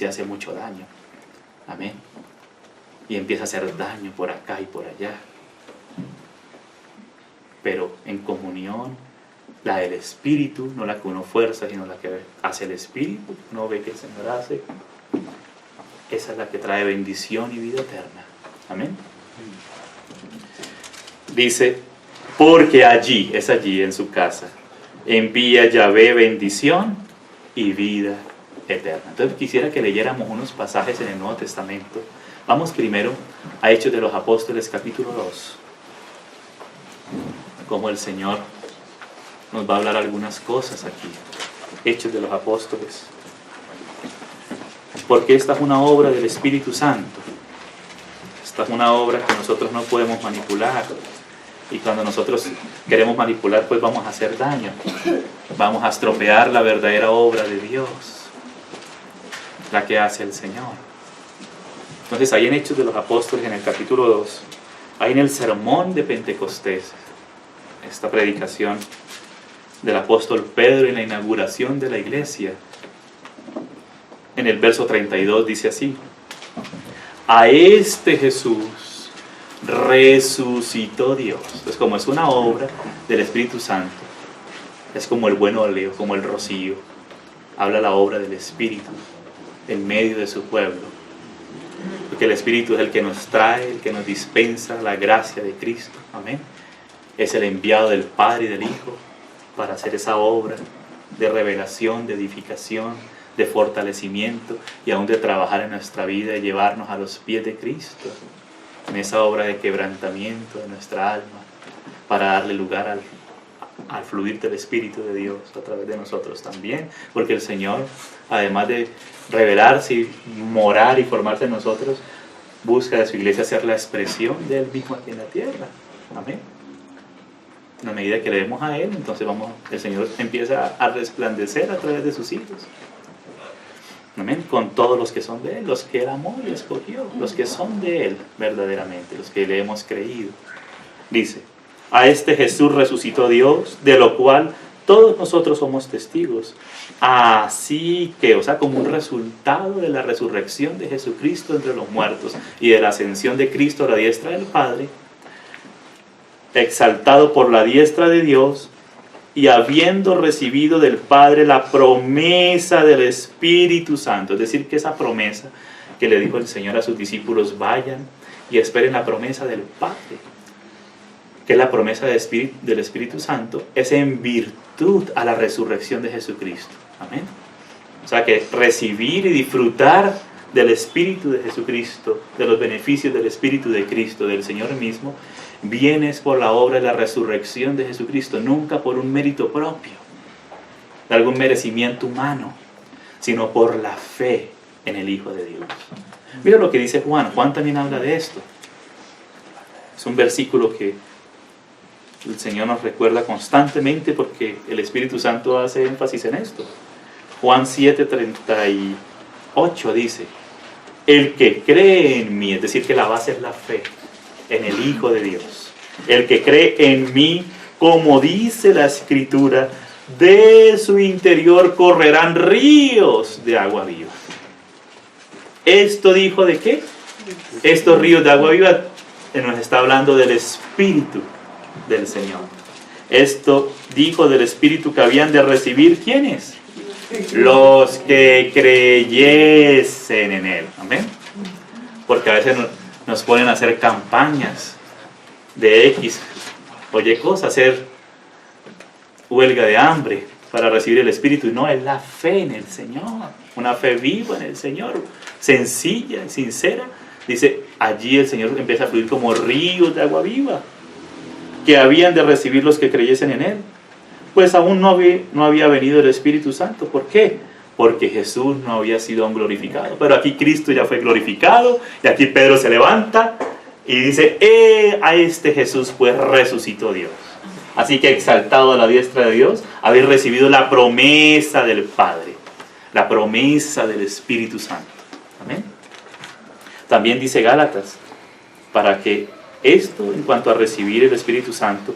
y hace mucho daño. Amén. Y empieza a hacer daño por acá y por allá. Pero en comunión, la del Espíritu, no la que uno fuerza, sino la que hace el Espíritu, uno ve que el Señor hace, esa es la que trae bendición y vida eterna. Amén. Dice, porque allí, es allí en su casa, envía Yahvé bendición y vida eterna. Entonces quisiera que leyéramos unos pasajes en el Nuevo Testamento. Vamos primero a Hechos de los Apóstoles, capítulo 2. Como el Señor nos va a hablar algunas cosas aquí. Hechos de los Apóstoles. Porque esta es una obra del Espíritu Santo. Esta es una obra que nosotros no podemos manipular. Y cuando nosotros queremos manipular, pues vamos a hacer daño. Vamos a estropear la verdadera obra de Dios, la que hace el Señor. Entonces, ahí en Hechos de los Apóstoles, en el capítulo 2, ahí en el sermón de Pentecostés, esta predicación del apóstol Pedro en la inauguración de la iglesia, en el verso 32 dice así: a este Jesús resucitó Dios. Entonces, como es una obra del Espíritu Santo, es como el buen óleo, como el rocío, habla la obra del Espíritu en medio de su pueblo. Porque el Espíritu es el que nos trae, el que nos dispensa la gracia de Cristo. Amén. Es el enviado del Padre y del Hijo para hacer esa obra de revelación, de edificación, de fortalecimiento y aún de trabajar en nuestra vida y llevarnos a los pies de Cristo. En esa obra de quebrantamiento de nuestra alma para darle lugar al fluir del Espíritu de Dios a través de nosotros también. Porque el Señor, además de revelarse y morar y formarse en nosotros, busca de su iglesia ser la expresión de Él mismo aquí en la tierra. Amén. En la medida que le demos a Él, entonces el Señor empieza a resplandecer a través de sus hijos. Amén. Con todos los que son de Él, los que Él amó y escogió, los que son de Él verdaderamente, los que le hemos creído. Dice, a este Jesús resucitó Dios, de lo cual todos nosotros somos testigos. Así que, o sea, como un resultado de la resurrección de Jesucristo entre los muertos y de la ascensión de Cristo a la diestra del Padre, exaltado por la diestra de Dios, y habiendo recibido del Padre la promesa del Espíritu Santo, es decir, que esa promesa que le dijo el Señor a sus discípulos, vayan y esperen la promesa del Padre, que es la promesa del Espíritu Santo, es en virtud a la resurrección de Jesucristo. Amén. O sea que recibir y disfrutar del Espíritu de Jesucristo, de los beneficios del Espíritu de Cristo, del Señor mismo, vienes por la obra de la resurrección de Jesucristo, nunca por un mérito propio, de algún merecimiento humano, sino por la fe en el Hijo de Dios. Mira lo que dice Juan. Juan también habla de esto. Es un versículo que el Señor nos recuerda constantemente porque el Espíritu Santo hace énfasis en esto. Juan 7:38 dice, el que cree en mí, es decir, que la base es la fe en el Hijo de Dios. El que cree en mí, como dice la Escritura, de su interior correrán ríos de agua viva. ¿Esto dijo de qué? Estos ríos de agua viva nos está hablando del Espíritu del Señor. Esto dijo del Espíritu que habían de recibir, ¿quiénes? Los que creyesen en Él. Amén. Porque a veces nos ponen a hacer campañas de X o Y cosas, hacer huelga de hambre para recibir el Espíritu. Y no, es la fe en el Señor, una fe viva en el Señor, sencilla y sincera. Dice, allí el Señor empieza a fluir como ríos de agua viva, que habían de recibir los que creyesen en Él. Pues aún no había venido el Espíritu Santo. ¿Por qué? porque Jesús no había sido aún glorificado. Pero aquí Cristo ya fue glorificado, y aquí Pedro se levanta y dice, a este Jesús pues resucitó Dios. Así que exaltado a la diestra de Dios, habéis recibido la promesa del Padre, la promesa del Espíritu Santo. Amén. También dice Gálatas, para que esto en cuanto a recibir el Espíritu Santo,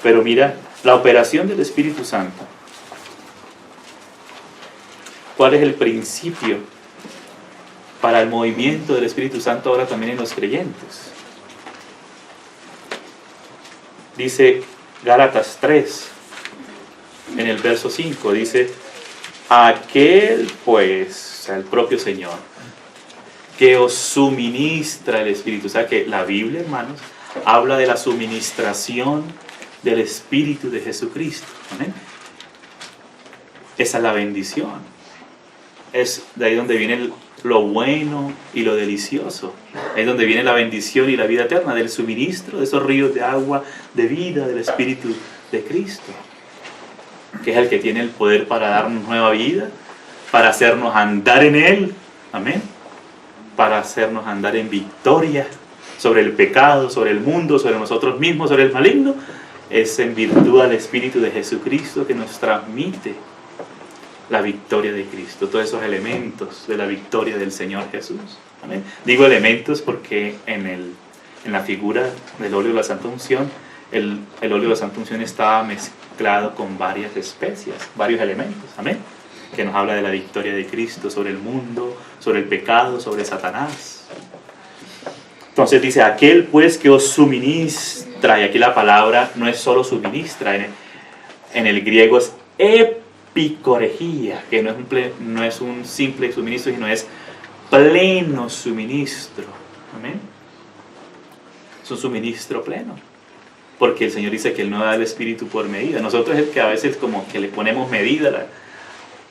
pero mira, la operación del Espíritu Santo, ¿cuál es el principio para el movimiento del Espíritu Santo ahora también en los creyentes? Dice Gálatas 3, en el verso 5, dice, aquel pues, o sea, el propio Señor, que os suministra el Espíritu. O sea que la Biblia, hermanos, habla de la suministración del Espíritu de Jesucristo. ¿Amén? Esa es la bendición. Es de ahí donde viene lo bueno y lo delicioso. Ahí es donde viene la bendición y la vida eterna, del suministro de esos ríos de agua, de vida, del Espíritu de Cristo, que es el que tiene el poder para darnos nueva vida, para hacernos andar en Él. Amén. Para hacernos andar en victoria sobre el pecado, sobre el mundo, sobre nosotros mismos, sobre el maligno. Es en virtud al Espíritu de Jesucristo que nos transmite la victoria de Cristo, todos esos elementos de la victoria del Señor Jesús. ¿Amén? Digo elementos porque en la figura del óleo de la Santa Unción, el óleo de la Santa Unción estaba mezclado con varias especias, varios elementos. Amén. Que nos habla de la victoria de Cristo sobre el mundo, sobre el pecado, sobre Satanás. Entonces dice, aquel pues que os suministra, y aquí la palabra no es solo suministra, en el griego es epicorejía, que no es un simple suministro, sino es pleno suministro. Amén. Es un suministro pleno, porque el Señor dice que Él no da el Espíritu por medida. Nosotros es que a veces como que le ponemos medida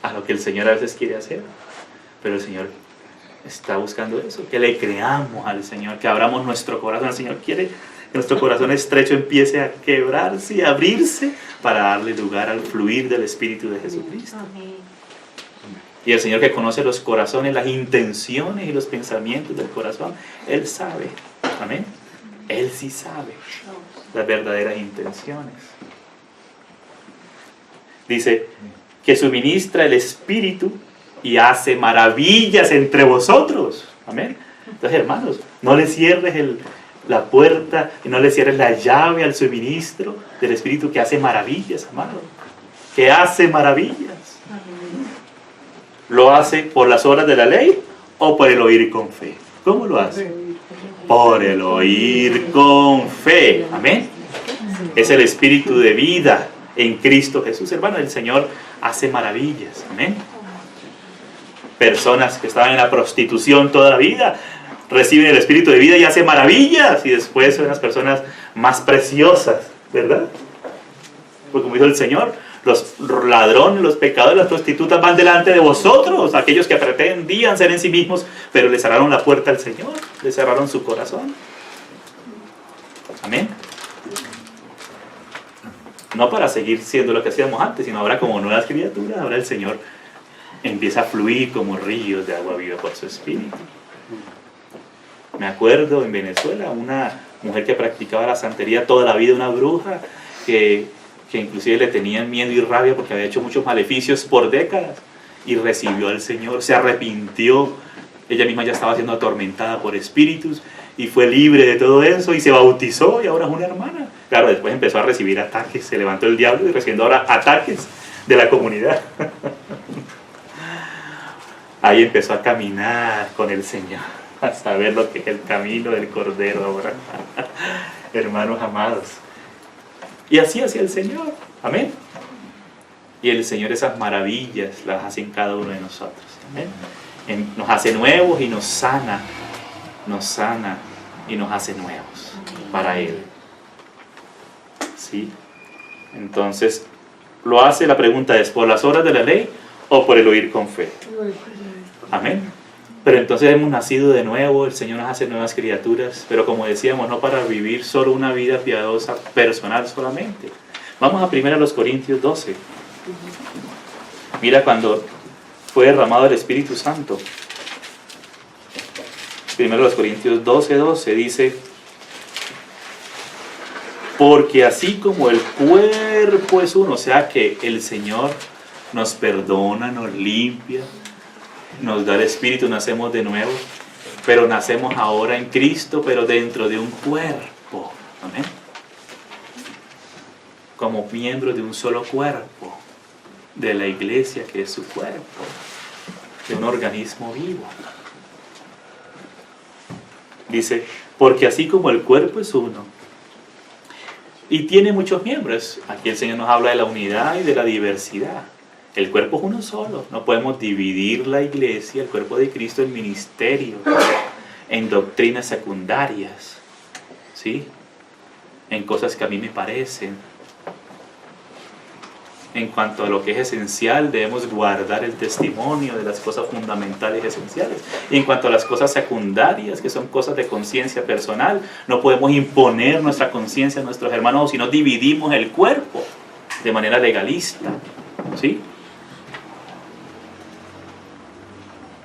a lo que el Señor a veces quiere hacer, pero el Señor está buscando eso, que le creamos al Señor, que abramos nuestro corazón. El Señor quiere que nuestro corazón estrecho empiece a quebrarse y a abrirse para darle lugar al fluir del Espíritu de Jesucristo. Y el Señor, que conoce los corazones, las intenciones y los pensamientos del corazón, Él sabe. Amén. Él sí sabe las verdaderas intenciones. Dice que suministra el Espíritu y hace maravillas entre vosotros. Amén. Entonces, hermanos, no le cierres la puerta y no le cierres la llave al suministro del Espíritu, que hace maravillas, amado. Que hace maravillas. ¿Lo hace por las obras de la ley o por el oír con fe? ¿Cómo lo hace? Por el oír con fe. Amén. Es el Espíritu de vida en Cristo Jesús. Hermano, el Señor hace maravillas. Amén. Personas que estaban en la prostitución toda la vida reciben el Espíritu de vida y hacen maravillas, y después son las personas más preciosas, ¿verdad? Porque como dijo el Señor, los ladrones, los pecadores, las prostitutas van delante de vosotros, aquellos que pretendían ser en sí mismos, pero le cerraron la puerta al Señor, le cerraron su corazón. Amén. No para seguir siendo lo que hacíamos antes, sino ahora como nuevas criaturas. Ahora el Señor empieza a fluir como ríos de agua viva por su Espíritu. Me acuerdo en Venezuela, una mujer que practicaba la santería toda la vida, una bruja que inclusive le tenían miedo y rabia porque había hecho muchos maleficios por décadas, y recibió al Señor, se arrepintió. Ella misma ya estaba siendo atormentada por espíritus y fue libre de todo eso y se bautizó, y ahora es una hermana. Claro, después empezó a recibir ataques, se levantó el diablo y recibiendo ahora ataques de la comunidad. Ahí empezó a caminar con el Señor, a saber lo que es el camino del Cordero ahora. Hermanos amados. Y así hacía el Señor. Amén. Y el Señor esas maravillas las hace en cada uno de nosotros. Amén. Nos hace nuevos y nos sana y nos hace nuevos para Él. ¿Sí? Entonces, lo hace, la pregunta es, ¿por las obras de la ley o por el oír con fe? Amén. Pero entonces hemos nacido de nuevo, el Señor nos hace nuevas criaturas, pero como decíamos, no para vivir solo una vida piadosa personal solamente. Vamos a 1 Corintios 12. Mira cuando fue derramado el Espíritu Santo. 1 Corintios 12:12 dice: porque así como el cuerpo es uno, o sea que el Señor nos perdona, nos limpia, nos da el Espíritu, nacemos de nuevo, pero nacemos ahora en Cristo, pero dentro de un cuerpo. Amén. Como miembros de un solo cuerpo, de la iglesia que es su cuerpo, de un organismo vivo. Dice, porque así como el cuerpo es uno, y tiene muchos miembros, aquí el Señor nos habla de la unidad y de la diversidad. El cuerpo es uno solo, no podemos dividir la iglesia, el cuerpo de Cristo, en ministerios, en doctrinas secundarias, ¿sí? En cosas que a mí me parecen. En cuanto a lo que es esencial, debemos guardar el testimonio de las cosas fundamentales y esenciales. Y en cuanto a las cosas secundarias, que son cosas de conciencia personal, no podemos imponer nuestra conciencia a nuestros hermanos, sino dividimos el cuerpo de manera legalista, ¿sí?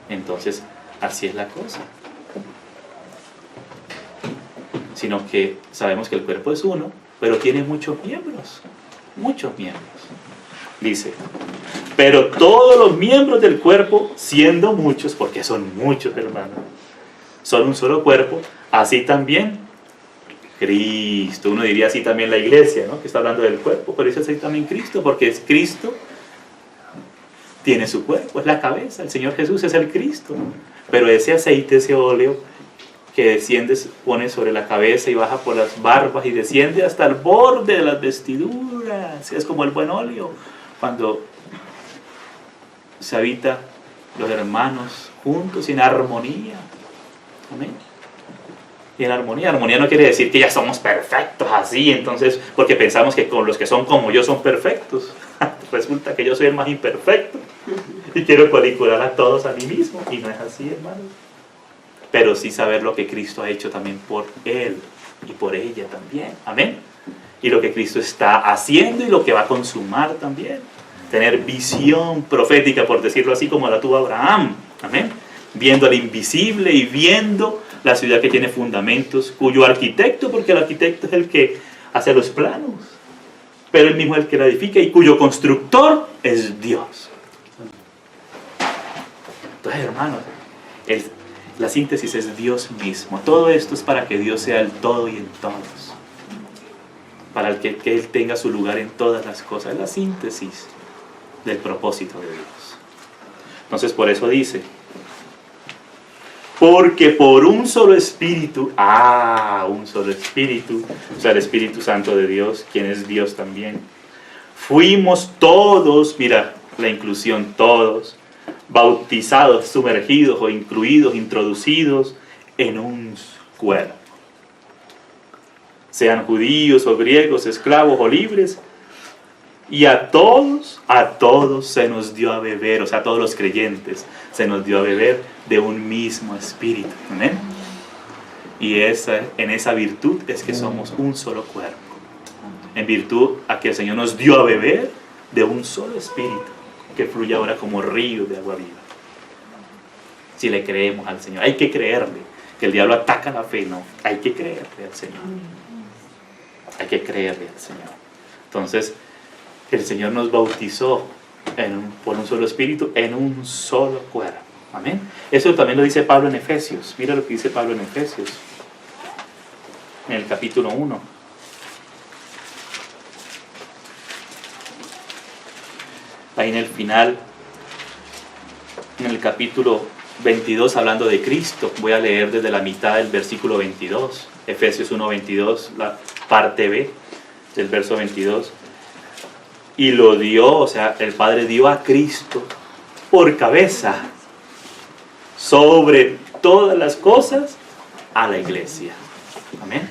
Entonces, así es la cosa. Sino que sabemos que el cuerpo es uno, pero tiene muchos miembros, muchos miembros. Dice, pero todos los miembros del cuerpo, siendo muchos, porque son muchos, hermanos, son un solo cuerpo, así también Cristo. Uno diría así también la iglesia, ¿no? Que está hablando del cuerpo, pero dice así también Cristo, porque es Cristo, tiene su cuerpo, es la cabeza. El Señor Jesús es el Cristo, ¿no? Pero ese aceite, ese óleo que desciende, pone sobre la cabeza y baja por las barbas y desciende hasta el borde de las vestiduras. Es como el buen óleo cuando se habita los hermanos juntos y en armonía. Amén. Y en armonía. Armonía no quiere decir que ya somos perfectos así, entonces, porque pensamos que con los que son como yo son perfectos. Resulta que yo soy el más imperfecto y quiero cuadricular a todos a mí mismo. Y no es así, hermanos. Pero sí saber lo que Cristo ha hecho también por él y por ella también. Amén. Y lo que Cristo está haciendo y lo que va a consumar también. Tener visión profética, por decirlo así, como la tuvo Abraham. Amén. Viendo al invisible y viendo la ciudad que tiene fundamentos, cuyo arquitecto, porque el arquitecto es el que hace los planos, pero él mismo es el que la edifica, y cuyo constructor es Dios. Entonces, hermanos, la síntesis es Dios mismo. Todo esto es para que Dios sea el todo y en todos. Para que Él tenga su lugar en todas las cosas. Es la síntesis del propósito de Dios. Entonces, por eso dice, porque por un solo espíritu, un solo espíritu, o sea, el Espíritu Santo de Dios, quien es Dios también, fuimos todos, mira, la inclusión, todos, bautizados, sumergidos o incluidos, introducidos en un cuerpo. Sean judíos o griegos, esclavos o libres, y a todos se nos dio a beber, o sea, a todos los creyentes se nos dio a beber de un mismo espíritu. ¿Amén? Y en esa virtud es que somos un solo cuerpo. En virtud a que el Señor nos dio a beber de un solo espíritu, que fluye ahora como río de agua viva. Si le creemos al Señor, hay que creerle. Que el diablo ataca la fe, no, hay que creerle al Señor. Hay que creerle al Señor. Entonces, el Señor nos bautizó por un solo espíritu, en un solo cuerpo. Amén. Eso también lo dice Pablo en Efesios. Mira lo que dice Pablo en Efesios, en el capítulo 1. Ahí en el final, en el capítulo 22, hablando de Cristo, voy a leer desde la mitad del versículo 22, Efesios 1:22, la parte B del verso 22. Y lo dio, o sea, el Padre dio a Cristo por cabeza sobre todas las cosas a la iglesia. Amén.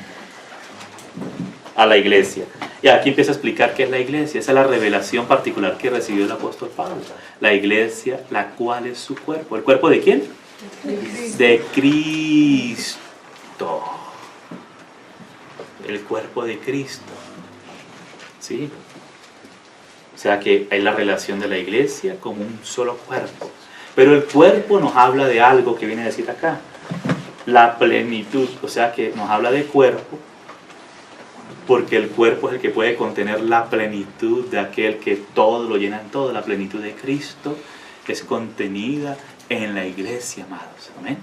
A la iglesia. Y aquí empieza a explicar qué es la iglesia. Esa es la revelación particular que recibió el apóstol Pablo. La iglesia, la cual es su cuerpo. ¿El cuerpo de quién? De Cristo. El cuerpo de Cristo. ¿Sí? O sea que hay la relación de la iglesia como un solo cuerpo. Pero el cuerpo nos habla de algo que viene a decir acá, la plenitud, o sea que nos habla de cuerpo, porque el cuerpo es el que puede contener la plenitud de aquel que todo lo llena en todo. La plenitud de Cristo es contenida en la iglesia, amados. Amén.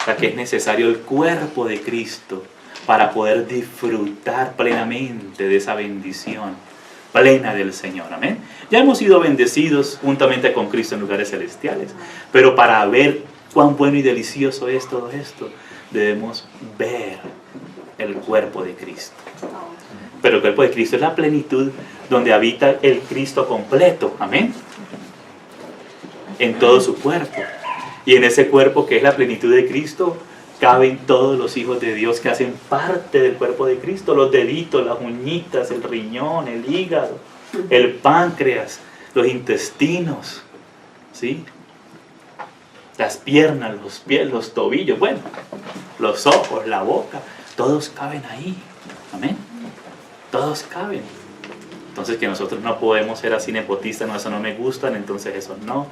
O sea que es necesario el cuerpo de Cristo para poder disfrutar plenamente de esa bendición plena del Señor. Amén. Ya hemos sido bendecidos juntamente con Cristo en lugares celestiales, pero para ver cuán bueno y delicioso es todo esto, debemos ver el cuerpo de Cristo. Pero el cuerpo de Cristo es la plenitud donde habita el Cristo completo. Amén. En todo su cuerpo. Y en ese cuerpo que es la plenitud de Cristo, caben todos los hijos de Dios que hacen parte del cuerpo de Cristo. Los deditos, las uñitas, el riñón, el hígado, el páncreas, los intestinos, ¿sí? Las piernas, los pies, los tobillos, bueno, los ojos, la boca, todos caben ahí. Amén. Todos caben. Entonces que nosotros no podemos ser así nepotistas, no, eso no me gustan, entonces eso no.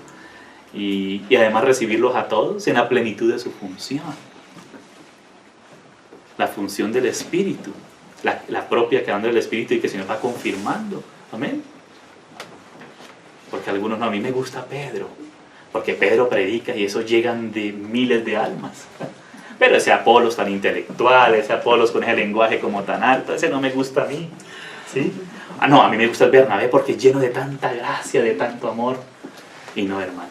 Y además recibirlos a todos en la plenitud de su función. La función del Espíritu, la propia que anda del Espíritu y que el Señor va confirmando. Amén. Porque algunos no, a mí me gusta Pedro, porque Pedro predica y eso llegan de miles de almas. Pero ese Apolos tan intelectual, ese Apolos con ese lenguaje como tan alto, ese no me gusta a mí. ¿Sí? Ah, no, a mí me gusta el Bernabé porque es lleno de tanta gracia, de tanto amor. Y no, hermanos.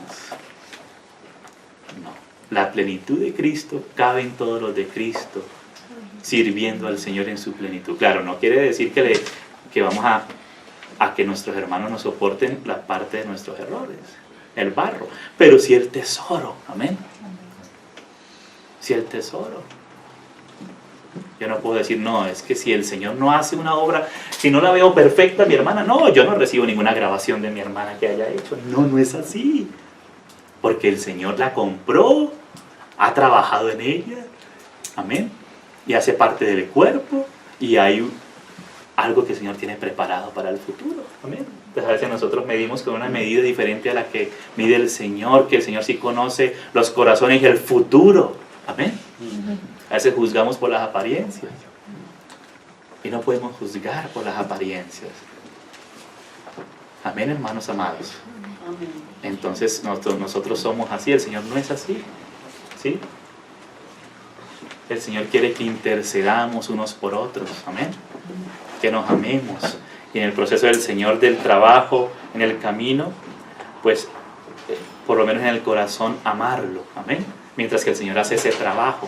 No. La plenitud de Cristo cabe en todos los de Cristo, sirviendo al Señor en su plenitud. Claro, no quiere decir que vamos a que nuestros hermanos nos soporten la parte de nuestros errores, el barro, pero sí el tesoro. Amén. Si el tesoro. Yo no puedo decir, no, es que si el Señor no hace una obra, si no la veo perfecta mi hermana, no, yo no recibo ninguna grabación de mi hermana que haya hecho. No, no es así. Porque el Señor la compró, ha trabajado en ella, amén, y hace parte del cuerpo, y hay algo que el Señor tiene preparado para el futuro, amén. Entonces a veces nosotros medimos con una medida diferente a la que mide el Señor, que el Señor sí conoce los corazones y el futuro. Amén. A veces juzgamos por las apariencias. Y no podemos juzgar por las apariencias. Amén, hermanos amados. Entonces nosotros somos así, el Señor no es así. ¿Sí? El Señor quiere que intercedamos unos por otros. Amén. Que nos amemos. Y en el proceso del Señor, del trabajo, en el camino, pues por lo menos en el corazón amarlo. Amén. Mientras que el Señor hace ese trabajo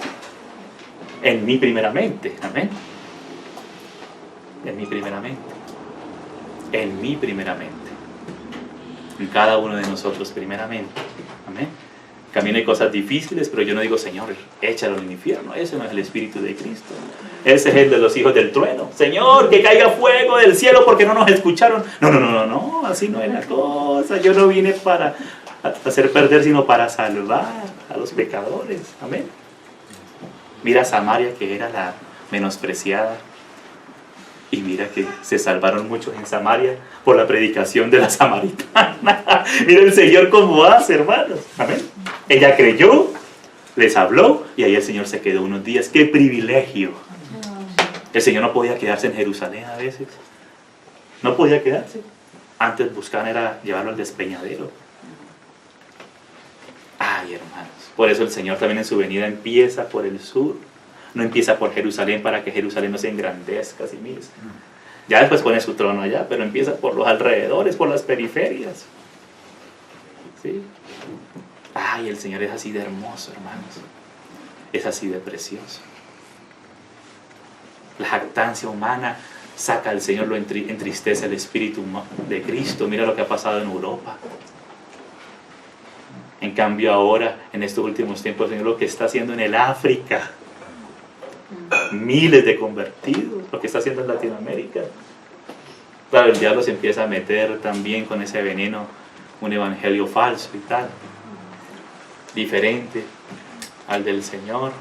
en mí primeramente. Amén. En mí primeramente. En mí primeramente. En cada uno de nosotros primeramente. Amén. Camino hay cosas difíciles, pero yo no digo, Señor, échalo al infierno. Ese no es el Espíritu de Cristo. Ese es el de los hijos del trueno. Señor, que caiga fuego del cielo porque no nos escucharon. No, así no es la cosa. Yo no vine para hacer perder, sino para salvar a los pecadores. Amén. Mira a Samaria, que era la menospreciada, y mira que se salvaron muchos en Samaria por la predicación de la samaritana. Mira el Señor cómo hace, hermanos. Amén. Ella creyó, les habló, y ahí el Señor se quedó unos días. ¡Qué privilegio! El Señor no podía quedarse en Jerusalén a veces. No podía quedarse. Antes buscaban era llevarlo al despeñadero. Ay, hermanos. Por eso el Señor también en su venida empieza por el sur. No empieza por Jerusalén para que Jerusalén no se engrandezca a sí misma. Ya después pone su trono allá, pero empieza por los alrededores, por las periferias. ¿Sí? Ay, el Señor es así de hermoso, hermanos. Es así de precioso. La jactancia humana saca al Señor, lo entristece el Espíritu de Cristo. Mira lo que ha pasado en Europa. En cambio ahora, en estos últimos tiempos, el Señor lo que está haciendo en el África. Miles de convertidos, lo que está haciendo en Latinoamérica. Claro, el diablo se empieza a meter también con ese veneno, un evangelio falso y tal, diferente al del Señor.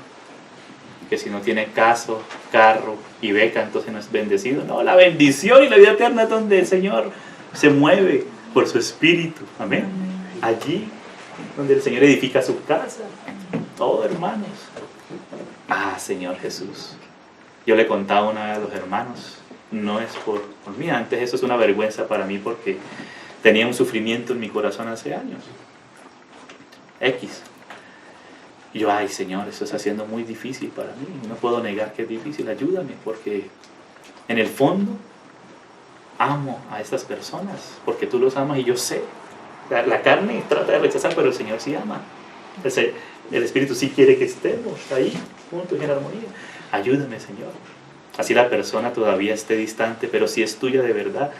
que si no tiene caso, carro y beca, entonces no es bendecido. No, la bendición y la vida eterna es donde el Señor se mueve por su Espíritu. Amén. Allí donde el Señor edifica su casa. Oh, hermanos. Ah, Señor Jesús. Yo le contaba una vez a los hermanos, no es por mí, antes eso es una vergüenza para mí porque tenía un sufrimiento en mi corazón hace años. Y yo, ay Señor, eso está siendo muy difícil para mí, no puedo negar que es difícil, ayúdame, porque en el fondo amo a estas personas, porque tú los amas y yo sé, la carne trata de rechazar, pero el Señor sí ama, el Espíritu sí quiere que estemos ahí, juntos y en armonía. Ayúdame, Señor. Así la persona todavía esté distante, pero si es tuya de verdad,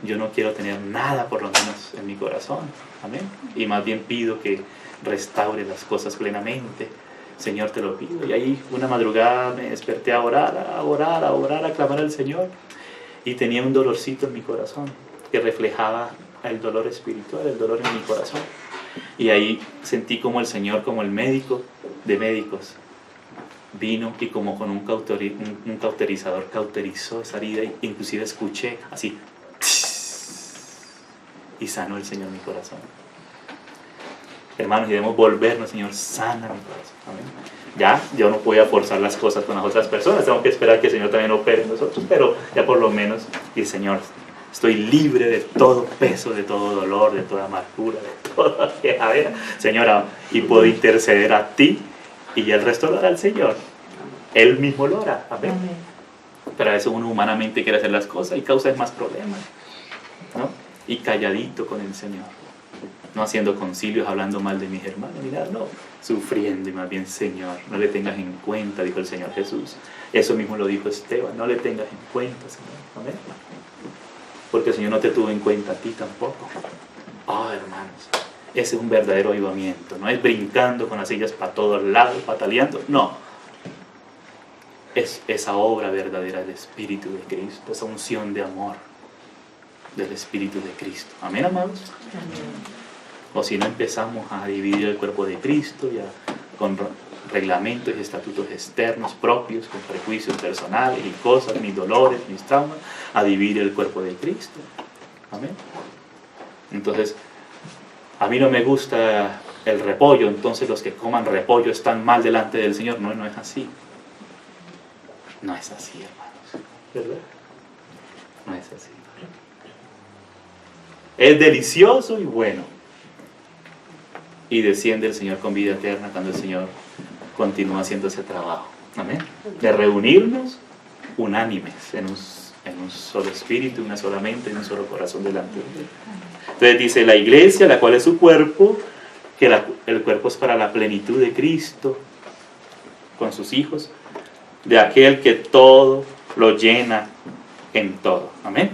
yo no quiero tener nada por lo menos en mi corazón. Amén. Y más bien pido que restaure las cosas plenamente. Señor, te lo pido. Y ahí una madrugada me desperté a orar, a clamar al Señor. Y tenía un dolorcito en mi corazón que reflejaba el dolor espiritual, el dolor en mi corazón. Y ahí sentí como el Señor, como el médico de médicos, vino y como con un cauterizador cauterizó esa herida, e inclusive escuché así y sanó el Señor mi corazón. Hermanos, y debemos volvernos, Señor, sana mi corazón. Amén. Ya, yo no voy a forzar las cosas con las otras personas, tengo que esperar que el Señor también opere en nosotros, pero ya por lo menos, y Señor, estoy libre de todo peso, de todo dolor, de toda amargura, de toda quejadera, Señora, y puedo interceder a ti. Y el resto lo hará el Señor. Él mismo lo hará. Amén. Amén. Pero a veces uno humanamente quiere hacer las cosas y causa más problemas, ¿no? Y calladito con el Señor. No haciendo concilios, hablando mal de mis hermanos, ni nada, no. Sufriendo y más bien, Señor, no le tengas en cuenta, dijo el Señor Jesús. Eso mismo lo dijo Esteban, no le tengas en cuenta, Señor. Amén. Porque el Señor no te tuvo en cuenta a ti tampoco. Oh, hermanos. Ese es un verdadero avivamiento, no es brincando con las sillas para todos lados, pataleando, no. Es esa obra verdadera del Espíritu de Cristo, esa unción de amor del Espíritu de Cristo. Amén, amados. Amén. O si no empezamos a dividir el cuerpo de Cristo ya con reglamentos y estatutos externos propios, con prejuicios personales y cosas, mis dolores, mis traumas, a dividir el cuerpo de Cristo. Amén. Entonces, a mí no me gusta el repollo, entonces los que coman repollo están mal delante del Señor. No, no es así. No es así, hermanos. ¿Verdad? No es así. Es delicioso y bueno. Y desciende el Señor con vida eterna cuando el Señor continúa haciendo ese trabajo. Amén. De reunirnos unánimes en un solo espíritu, una sola mente, en un solo corazón delante de Él. Entonces dice la iglesia, la cual es su cuerpo, que el cuerpo es para la plenitud de Cristo, con sus hijos, de aquel que todo lo llena en todo. Amén.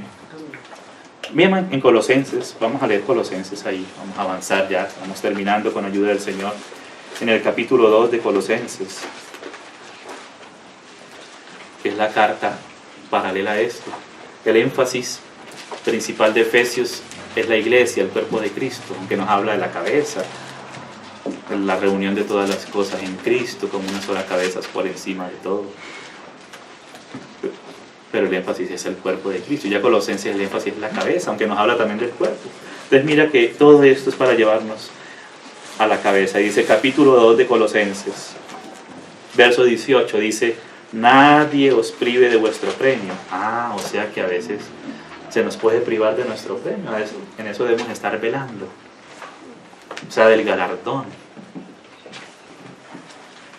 Bien, en Colosenses, vamos a leer Colosenses ahí, vamos a avanzar ya, estamos terminando con ayuda del Señor, en el capítulo 2 de Colosenses, que es la carta paralela a esto. El énfasis principal de Efesios es la iglesia, el cuerpo de Cristo, aunque nos habla de la cabeza, la reunión de todas las cosas en Cristo como una sola cabeza por encima de todo. Pero el énfasis es el cuerpo de Cristo. Ya Colosenses el énfasis es la cabeza, aunque nos habla también del cuerpo. Entonces mira que todo esto es para llevarnos a la cabeza. Dice capítulo 2 de Colosenses, verso 18, dice: nadie os prive de vuestro premio. O sea que a veces se nos puede privar de nuestro premio. En eso debemos estar velando. O sea, del galardón.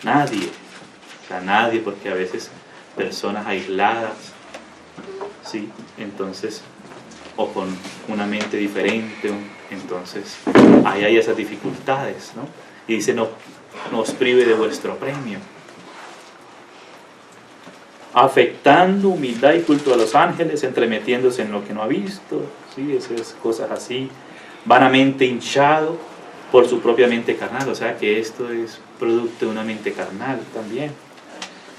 Nadie. O sea, nadie, porque a veces personas aisladas, ¿sí? Entonces, o con una mente diferente, entonces ahí hay esas dificultades, ¿no? Y dice: no os prive de vuestro premio. Afectando humildad y culto a los ángeles, entremetiéndose en lo que no ha visto, ¿sí? Esas cosas así, vanamente hinchado por su propia mente carnal, o sea que esto es producto de una mente carnal también.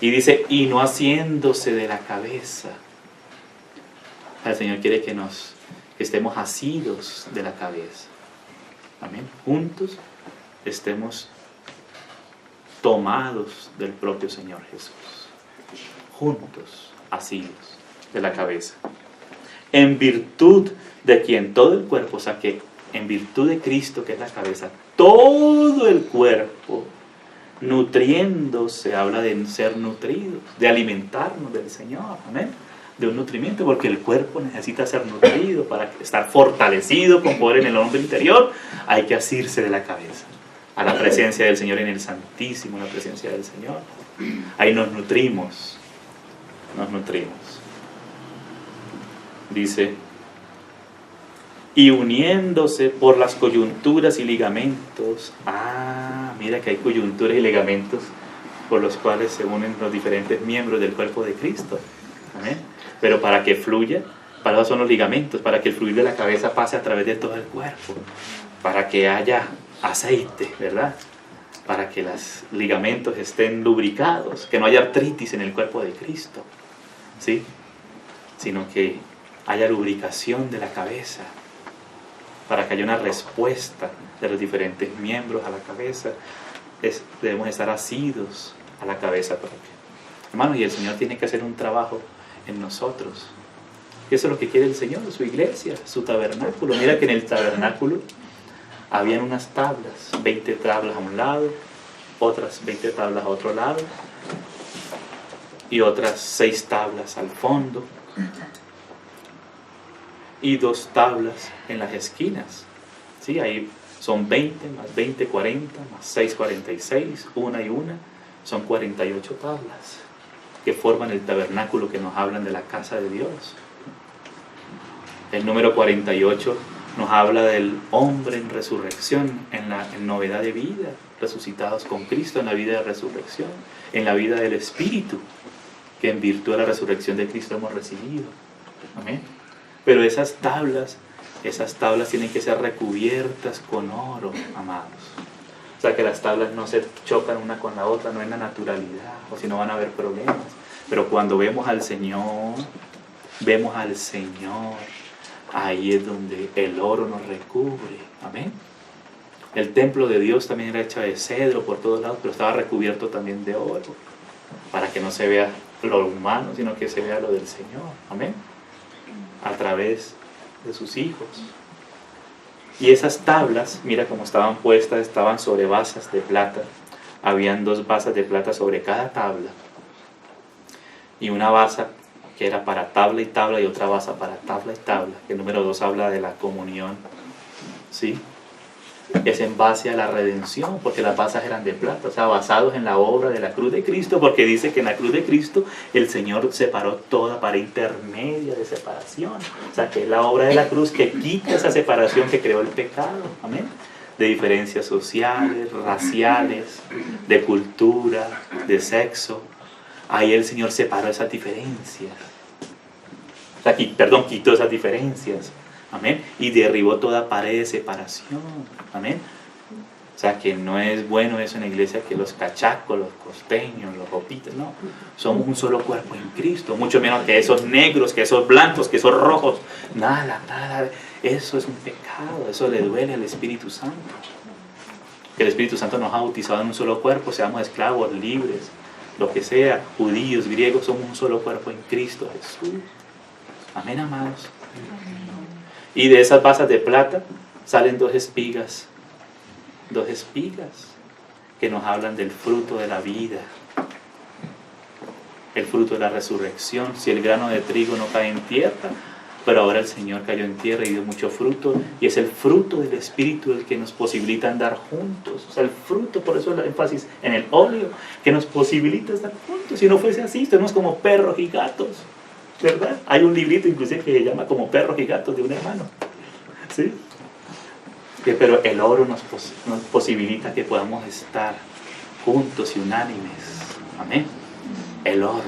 Y dice: y no haciéndose de la cabeza. El Señor quiere que estemos asidos de la cabeza. Amén. Juntos estemos tomados del propio Señor Jesús, juntos, asidos de la cabeza, en virtud de quien todo el cuerpo, o sea que en virtud de Cristo, que es la cabeza, todo el cuerpo, nutriéndose, habla de ser nutridos, de alimentarnos del Señor, amén, de un nutrimiento, porque el cuerpo necesita ser nutrido para estar fortalecido con poder en el hombre interior. Hay que asirse de la cabeza a la presencia del Señor en el Santísimo, la presencia del Señor. Ahí nos nutrimos, dice, y uniéndose por las coyunturas y ligamentos. Mira que hay coyunturas y ligamentos por los cuales se unen los diferentes miembros del cuerpo de Cristo. ¿Amén? Pero para que fluya, para eso son los ligamentos, para que el fluir de la cabeza pase a través de todo el cuerpo, para que haya aceite, ¿verdad? Para que los ligamentos estén lubricados, que no haya artritis en el cuerpo de Cristo, ¿sí? Sino que haya lubricación de la cabeza, para que haya una respuesta de los diferentes miembros a la cabeza. Debemos estar asidos a la cabeza propia. Hermanos, y el Señor tiene que hacer un trabajo en nosotros. Y eso es lo que quiere el Señor, su iglesia, su tabernáculo. Mira que en el tabernáculo habían unas tablas, 20 tablas a un lado, otras 20 tablas a otro lado, y otras 6 tablas al fondo, y 2 tablas en las esquinas. ¿Sí? Ahí son 20 más 20, 40, más 6, 46, una y una, son 48 tablas que forman el tabernáculo, que nos hablan de la casa de Dios. El número 48 nos habla del hombre en resurrección, en novedad de vida, resucitados con Cristo en la vida de resurrección, en la vida del Espíritu, que en virtud de la resurrección de Cristo hemos recibido. Amén. Pero esas tablas tienen que ser recubiertas con oro, amados. O sea, que las tablas no se chocan una con la otra, no es la naturalidad, o si no van a haber problemas. Pero cuando vemos al Señor, ahí es donde el oro nos recubre. Amén. El templo de Dios también era hecho de cedro por todos lados, pero estaba recubierto también de oro, para que no se vea lo humano, sino que se vea lo del Señor. Amén. A través de sus hijos. Y esas tablas, mira cómo estaban puestas, estaban sobre basas de plata. Habían 2 basas de plata sobre cada tabla, y una basa que era para tabla y tabla, y otra basa para tabla y tabla. El número 2 habla de la comunión, ¿sí? Es en base a la redención, porque las basas eran de plata, o sea, basados en la obra de la cruz de Cristo, porque dice que en la cruz de Cristo el Señor separó toda pared intermedia de separación. O sea, que es la obra de la cruz que quita esa separación que creó el pecado. Amén. De diferencias sociales, raciales, de cultura, de sexo. Ahí el Señor separó esas diferencias. O sea, quitó esas diferencias. Amén. Y derribó toda pared de separación. Amén. O sea, que no es bueno eso en la iglesia, que los cachacos, los costeños, los ropitos, no. Somos un solo cuerpo en Cristo. Mucho menos que esos negros, que esos blancos, que esos rojos. Nada. Eso es un pecado. Eso le duele al Espíritu Santo. Que el Espíritu Santo nos ha bautizado en un solo cuerpo, seamos esclavos, libres, lo que sea, judíos, griegos, somos un solo cuerpo en Cristo Jesús. Amén, amados. Y de esas basas de plata salen 2 espigas que nos hablan del fruto de la vida, el fruto de la resurrección. Si el grano de trigo no cae en tierra, pero ahora el Señor cayó en tierra y dio mucho fruto, y es el fruto del Espíritu el que nos posibilita andar juntos. O sea, el fruto, por eso el énfasis en el óleo, que nos posibilita estar juntos. Si no fuese así, estamos como perros y gatos, ¿verdad? Hay un librito inclusive que se llama Como perros y gatos, de un hermano, ¿sí? Pero el oro nos posibilita que podamos estar juntos y unánimes. Amén. El oro,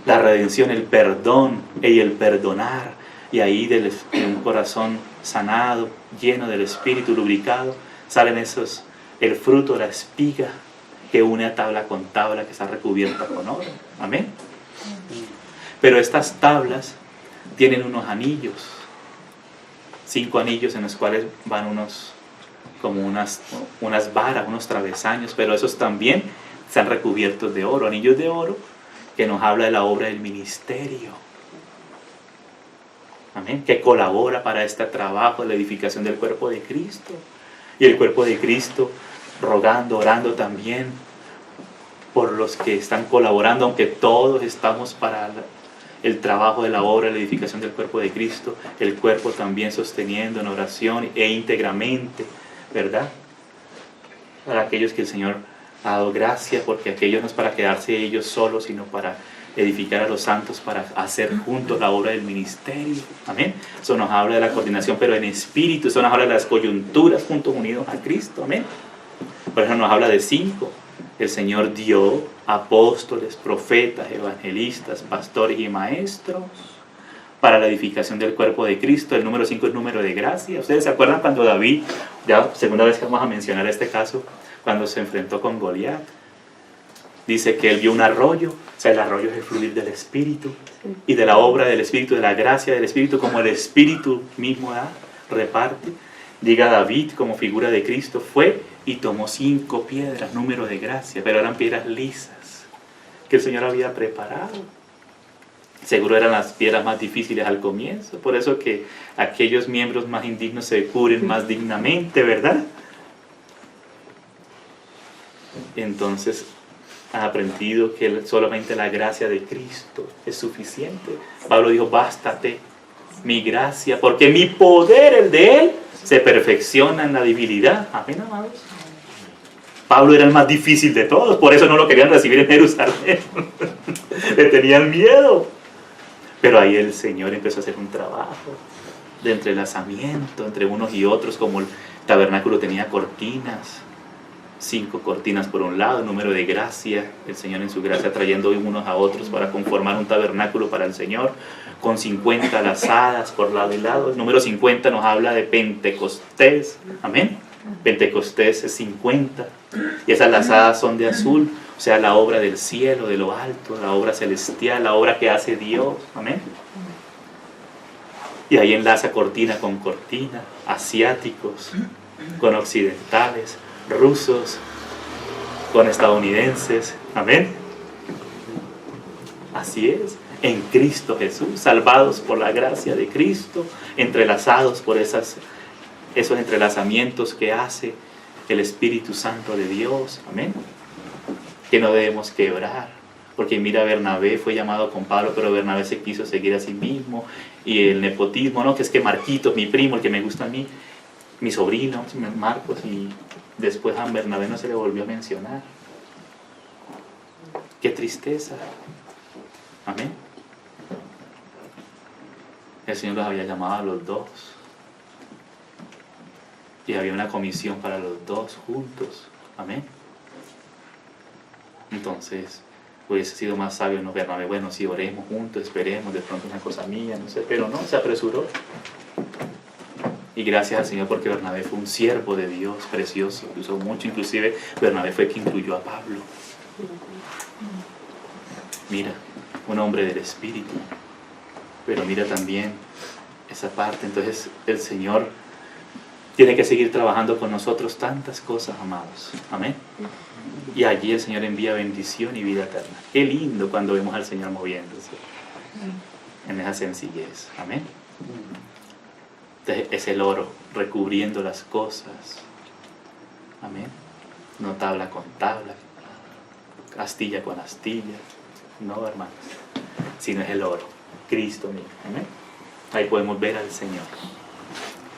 la redención, el perdón y el perdonar, y ahí de un corazón sanado, lleno del Espíritu, lubricado, salen el fruto de la espiga que une a tabla con tabla, que está recubierta con oro. Amén. Pero estas tablas tienen unos anillos, 5 anillos en los cuales van unos como unas varas, unos travesaños, pero esos también están recubiertos de oro, anillos de oro, que nos habla de la obra del ministerio. Amén. Que colabora para este trabajo, la edificación del cuerpo de Cristo. Y el cuerpo de Cristo rogando, orando también por los que están colaborando, aunque todos estamos para el trabajo de la obra, la edificación del cuerpo de Cristo, el cuerpo también sosteniendo en oración e íntegramente, ¿verdad? Para aquellos que el Señor ha dado gracia, porque aquellos no es para quedarse ellos solos, sino para edificar a los santos, para hacer juntos la obra del ministerio. Amén. Eso nos habla de la coordinación, pero en espíritu. Eso nos habla de las coyunturas juntos unidos a Cristo. Amén. Por eso nos habla de 5. El Señor dio apóstoles, profetas, evangelistas, pastores y maestros para la edificación del cuerpo de Cristo. El número 5 es número de gracia. ¿Ustedes se acuerdan cuando David, ya segunda vez que vamos a mencionar este caso, cuando se enfrentó con Goliat? Dice que él vio un arroyo, o sea, el arroyo es el fluir del Espíritu y de la obra del Espíritu, de la gracia del Espíritu, como el Espíritu mismo da, reparte. Diga David, como figura de Cristo, fue y tomó 5 piedras, número de gracia, pero eran piedras lisas que el Señor había preparado. Seguro eran las piedras más difíciles al comienzo, por eso que aquellos miembros más indignos se cubren más dignamente, ¿verdad? Entonces han aprendido que solamente la gracia de Cristo es suficiente. Pablo dijo, bástate mi gracia, porque mi poder, el de Él, se perfecciona en la debilidad. Amén, amados. Pablo era el más difícil de todos, por eso no lo querían recibir en Jerusalén. Le tenían miedo. Pero ahí el Señor empezó a hacer un trabajo de entrelazamiento entre unos y otros, como el tabernáculo tenía cortinas. 5 cortinas por un lado, el número de gracia, el Señor en su gracia trayendo unos a otros para conformar un tabernáculo para el Señor, con 50 lazadas por lado y lado. El número 50 nos habla de Pentecostés, amén. Pentecostés es 50, y esas lazadas son de azul, o sea, la obra del cielo, de lo alto, la obra celestial, la obra que hace Dios, amén. Y ahí enlaza cortina con cortina, asiáticos con occidentales, rusos con estadounidenses, amén. Así es, en Cristo Jesús, salvados por la gracia de Cristo, entrelazados por esos entrelazamientos que hace el Espíritu Santo de Dios, amén, que no debemos quebrar, porque mira, Bernabé fue llamado con Pablo, pero Bernabé se quiso seguir a sí mismo, y el nepotismo, ¿no? Que es que Marquitos, mi primo, el que me gusta a mí, mi sobrino, Marcos, y después a Bernabé no se le volvió a mencionar. ¡Qué tristeza! Amén. El Señor los había llamado a los 2. Y había una comisión para los 2 juntos. Amén. Entonces, hubiese sido más sabio no Bernabé, bueno, si oremos juntos, esperemos, de pronto una cosa mía, no sé, pero no, se apresuró. Y gracias al Señor porque Bernabé fue un siervo de Dios precioso, que usó mucho, inclusive Bernabé fue quien incluyó a Pablo. Mira, un hombre del Espíritu, pero mira también esa parte. Entonces el Señor tiene que seguir trabajando con nosotros tantas cosas, amados, amén. Y allí el Señor envía bendición y vida eterna. Qué lindo cuando vemos al Señor moviéndose en esa sencillez, amén. Entonces, es el oro recubriendo las cosas, amén. No tabla con tabla, astilla con astilla, no, hermanos, sino es el oro, Cristo mismo, amén. Ahí podemos ver al Señor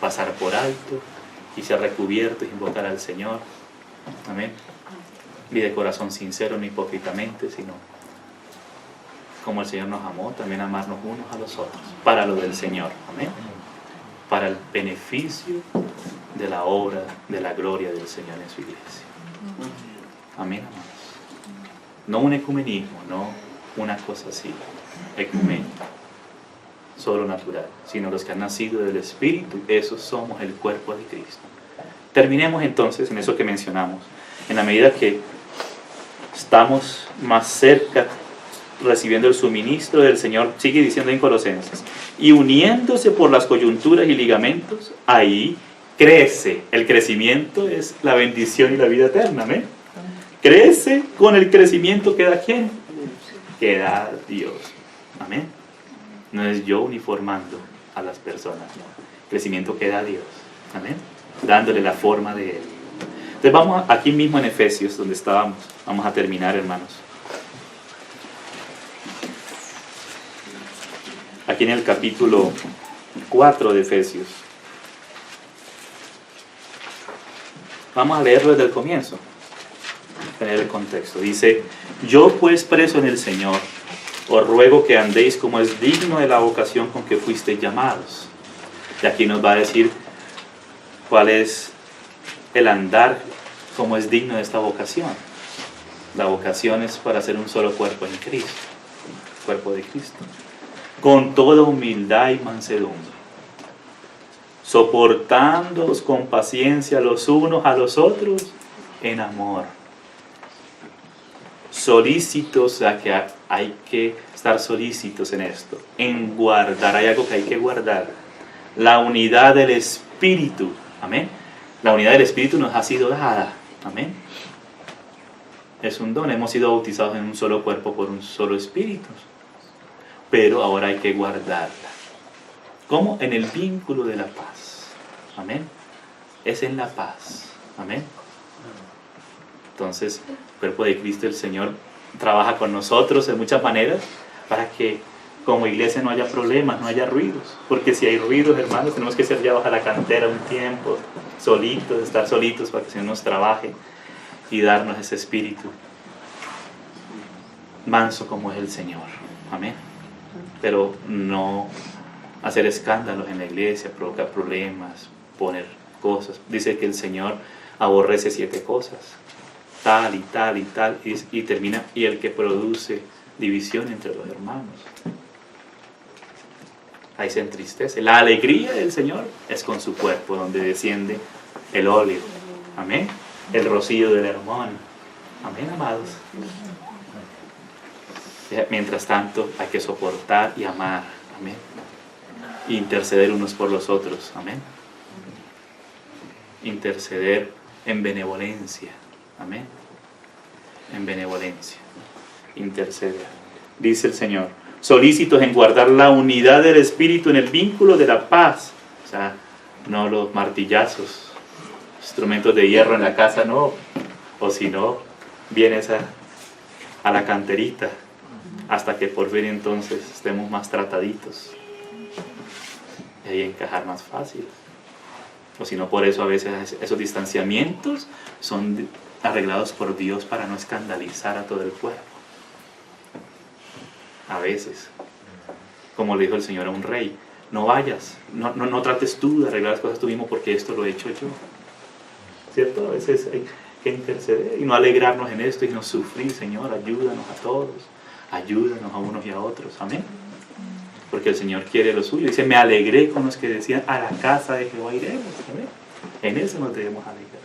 pasar por alto y ser recubierto y invocar al Señor, amén. Y de corazón sincero, no hipócritamente, sino como el Señor nos amó, también amarnos unos a los otros, para lo del Señor, amén. Para el beneficio de la obra, de la gloria del Señor en su iglesia. Amén, amados. No un ecumenismo, no una cosa así, ecuménica, sobrenatural, sino los que han nacido del Espíritu, esos somos el cuerpo de Cristo. Terminemos entonces en eso que mencionamos. En la medida que estamos más cerca recibiendo el suministro del Señor, sigue diciendo en Colosenses, y uniéndose por las coyunturas y ligamentos, ahí crece. El crecimiento es la bendición y la vida eterna, amén. Crece, con el crecimiento queda ¿quién? Queda Dios, amén. No es yo uniformando a las personas, no. El crecimiento queda Dios, amén, dándole la forma de Él. Entonces vamos aquí mismo en Efesios, donde estábamos. Vamos a terminar, hermanos. Aquí en el capítulo 4 de Efesios. Vamos a leerlo desde el comienzo, tener el contexto. Dice: yo pues preso en el Señor, os ruego que andéis como es digno de la vocación con que fuisteis llamados. Y aquí nos va a decir cuál es el andar como es digno de esta vocación. La vocación es para ser un solo cuerpo en Cristo, cuerpo de Cristo, con toda humildad y mansedumbre, soportándoos con paciencia los unos a los otros en amor, solícitos, o sea que hay que estar solícitos en esto, en guardar, hay algo que hay que guardar, la unidad del Espíritu, amén. La unidad del Espíritu nos ha sido dada, amén. Es un don, hemos sido bautizados en un solo cuerpo por un solo Espíritu, pero ahora hay que guardarla. ¿Cómo? En el vínculo de la paz, amén. Es en la paz, amén. Entonces, el cuerpo de Cristo, el Señor trabaja con nosotros de muchas maneras para que como iglesia no haya problemas, no haya ruidos. Porque si hay ruidos, hermanos, tenemos que ser llevados a la cantera un tiempo, solitos, estar solitos para que el Señor nos trabaje y darnos ese espíritu manso como es el Señor. Amén. Pero no hacer escándalos en la iglesia, provocar problemas, poner cosas. Dice que el Señor aborrece 7 cosas. Tal y tal y tal, y termina, y el que produce división entre los hermanos. Ahí se entristece. La alegría del Señor es con su cuerpo, donde desciende el óleo, amén, el rocío del hermano, amén, amados. Mientras tanto hay que soportar y amar, amén, e interceder unos por los otros, amén, interceder en benevolencia, amén, en benevolencia, interceder. Dice el Señor: solícitos en guardar la unidad del Espíritu en el vínculo de la paz. O sea, no los martillazos, instrumentos de hierro en la casa, no. O si no, vienes a la canterita, hasta que por fin entonces estemos más trataditos. Y ahí encajar más fácil. O si no, por eso a veces esos distanciamientos son arreglados por Dios para no escandalizar a todo el cuerpo. A veces, como le dijo el Señor a un rey: no vayas, no trates tú de arreglar las cosas tú mismo, porque esto lo he hecho yo. ¿Cierto? A veces hay que interceder y no alegrarnos en esto y no sufrir. Señor, ayúdanos a todos, ayúdanos a unos y a otros, amén. Porque el Señor quiere lo suyo. Dice: me alegré con los que decían, a la casa de Jehová iremos, amén. En eso nos debemos alegrar.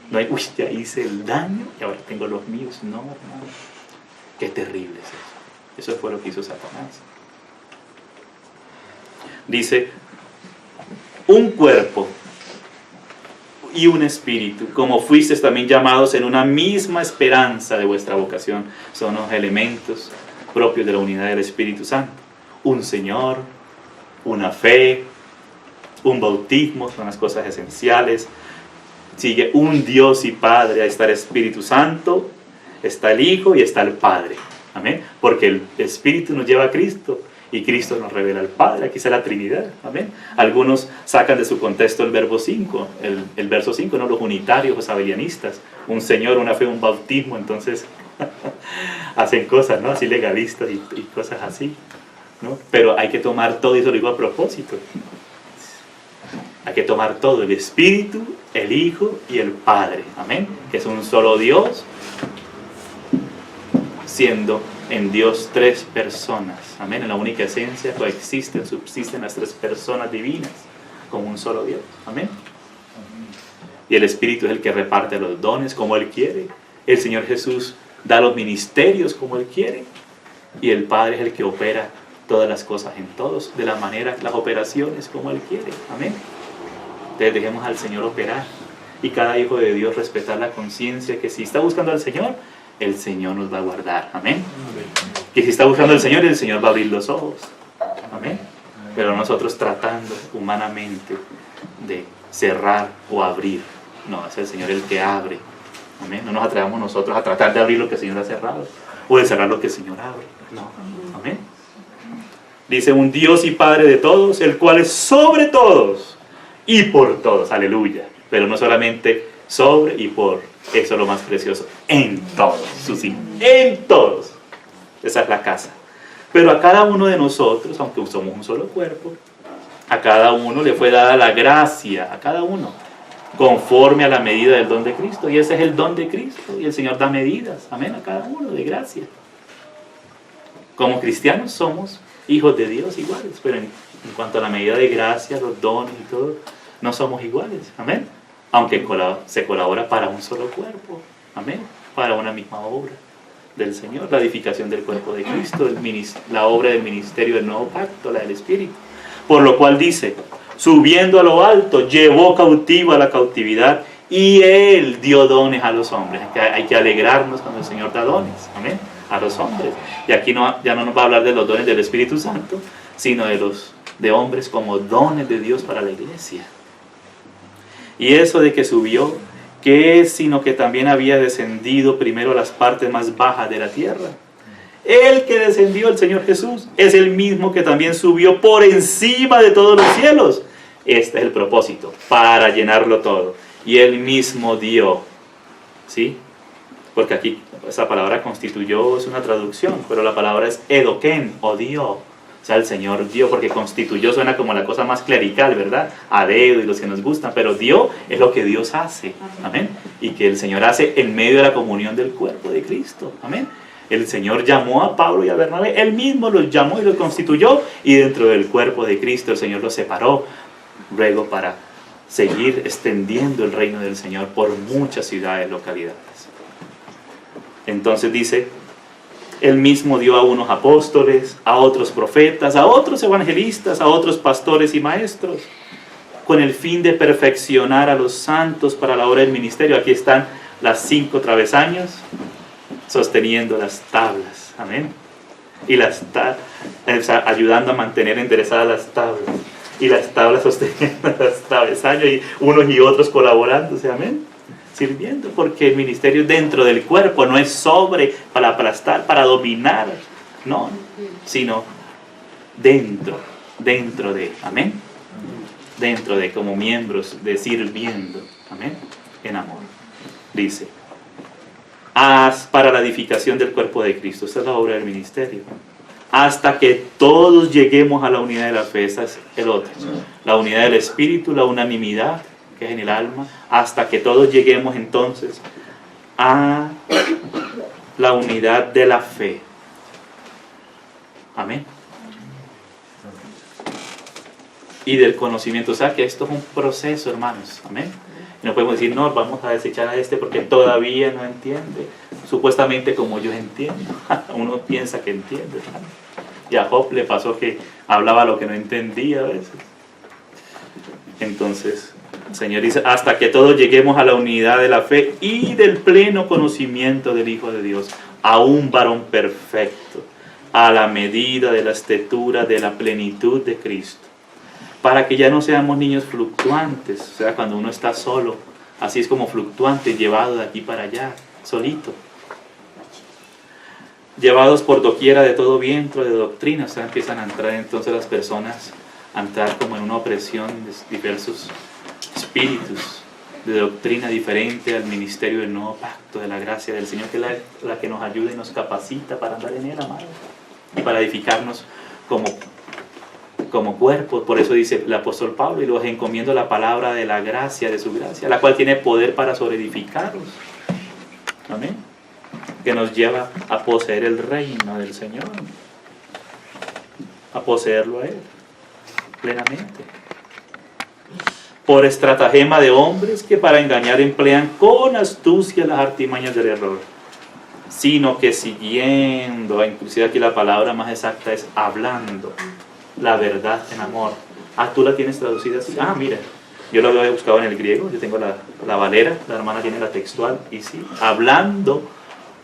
No hay, uy, ya hice el daño y ahora tengo los míos. No, hermano, qué terrible es eso. Eso fue lo que hizo Satanás. Dice: un cuerpo y un espíritu, como fuisteis también llamados en una misma esperanza de vuestra vocación. Son los elementos propios de la unidad del Espíritu Santo. Un Señor, una fe, un bautismo, son las cosas esenciales. Sigue un Dios y Padre, ahí está el Espíritu Santo, está el Hijo y está el Padre. Amén. Porque el Espíritu nos lleva a Cristo y Cristo nos revela al Padre. Aquí está la Trinidad. Amén. Algunos sacan de su contexto el verbo 5, el verso 5, ¿no? Los unitarios, los abelianistas. Un Señor, una fe, un bautismo. Entonces hacen cosas, ¿no? Así legalistas y cosas así, ¿no? Pero hay que tomar todo, y eso lo digo a propósito. Hay que tomar todo: el Espíritu, el Hijo y el Padre. Amén. Que es un solo Dios, siendo en Dios 3 personas. Amén. En la única esencia coexisten, subsisten las 3 personas divinas como un solo Dios. Amén. Y el Espíritu es el que reparte los dones como Él quiere. El Señor Jesús da los ministerios como Él quiere. Y el Padre es el que opera todas las cosas en todos, de la manera, las operaciones como Él quiere. Amén. Entonces dejemos al Señor operar. Y cada hijo de Dios respetar la conciencia que si está buscando al Señor, el Señor nos va a guardar. Amén. Que si está buscando al Señor, el Señor va a abrir los ojos. Amén. Pero nosotros tratando humanamente de cerrar o abrir. No, es el Señor el que abre. Amén. No nos atrevamos nosotros a tratar de abrir lo que el Señor ha cerrado o de cerrar lo que el Señor abre. No. Amén. Dice un Dios y Padre de todos, el cual es sobre todos y por todos. Aleluya. Pero no solamente sobre y por. Eso es lo más precioso. En todos. En todos. Esa es la casa. Pero a cada uno de nosotros, aunque somos un solo cuerpo, a cada uno le fue dada la gracia, a cada uno, conforme a la medida del don de Cristo. Y ese es el don de Cristo. Y el Señor da medidas, amén, a cada uno de gracia. Como cristianos somos hijos de Dios iguales, pero en cuanto a la medida de gracia, los dones y todo, no somos iguales, amén. Aunque se colabora para un solo cuerpo, amén, para una misma obra del Señor, la edificación del cuerpo de Cristo, la obra del ministerio del nuevo pacto, la del Espíritu. Por lo cual dice, subiendo a lo alto, llevó cautivo a la cautividad y Él dio dones a los hombres. Hay que alegrarnos cuando el Señor da dones, amén, a los hombres. Y aquí ya no nos va a hablar de los dones del Espíritu Santo, sino de hombres como dones de Dios para la iglesia. Y eso de que subió, ¿qué es sino que también había descendido primero a las partes más bajas de la tierra? El que descendió, el Señor Jesús, es el mismo que también subió por encima de todos los cielos. Este es el propósito, para llenarlo todo. Y Él mismo dio, ¿sí? Porque aquí esa palabra constituyó es una traducción, pero la palabra es edoken, o dio. O sea, el Señor dio, porque constituyó suena como la cosa más clerical, ¿verdad? A dedo y los que nos gustan, pero dio es lo que Dios hace, amén. Y que el Señor hace en medio de la comunión del cuerpo de Cristo, amén. El Señor llamó a Pablo y a Bernabé, Él mismo los llamó y los constituyó, y dentro del cuerpo de Cristo el Señor los separó, luego para seguir extendiendo el reino del Señor por muchas ciudades, localidades. Entonces dice, Él mismo dio a unos apóstoles, a otros profetas, a otros evangelistas, a otros pastores y maestros, con el fin de perfeccionar a los santos para la obra del ministerio. Aquí están las 5 travesaños sosteniendo las tablas, amén. Y ayudando a mantener enderezadas las tablas. Y las tablas sosteniendo las travesaños y unos y otros colaborándose, amén. Sirviendo, porque el ministerio dentro del cuerpo no es sobre, para aplastar, para dominar, no, sino dentro de, amén, dentro de, como miembros, de sirviendo, amén, en amor. Dice, para la edificación del cuerpo de Cristo. Esta es la obra del ministerio. Hasta que todos lleguemos a la unidad de la fe. Esa es el otro. La unidad del espíritu, la unanimidad que es en el alma, hasta que todos lleguemos entonces a la unidad de la fe. Amén. Y del conocimiento. O sea que esto es un proceso, hermanos. Amén. Y no podemos decir, no, vamos a desechar a este porque todavía no entiende. Supuestamente como yo entiendo. Uno piensa que entiende, ¿verdad? Y a Job le pasó que hablaba lo que no entendía a veces. Entonces, el Señor dice, hasta que todos lleguemos a la unidad de la fe y del pleno conocimiento del Hijo de Dios, a un varón perfecto, a la medida de la estatura de la plenitud de Cristo, para que ya no seamos niños fluctuantes, o sea, cuando uno está solo, así es como fluctuante, llevado de aquí para allá, solito, llevados por doquiera de todo viento de doctrina. O sea, empiezan a entrar entonces las personas a entrar como en una opresión de diversos espíritus de doctrina diferente al ministerio del nuevo pacto, de la gracia del Señor, que es la que nos ayuda y nos capacita para andar en él, amado, y para edificarnos como cuerpo. Por eso dice el apóstol Pablo, y los encomiendo la palabra de la gracia, de su gracia, la cual tiene poder para sobreedificarlos. Amén. Que nos lleva a poseer el reino del Señor, a poseerlo a Él plenamente. Por estratagema de hombres que para engañar emplean con astucia las artimañas del error, sino que siguiendo, inclusive aquí la palabra más exacta es hablando la verdad en amor. Tú la tienes traducida así. Mira, Yo lo había buscado en el griego, yo tengo la Valera, la hermana tiene la textual, y sí, hablando,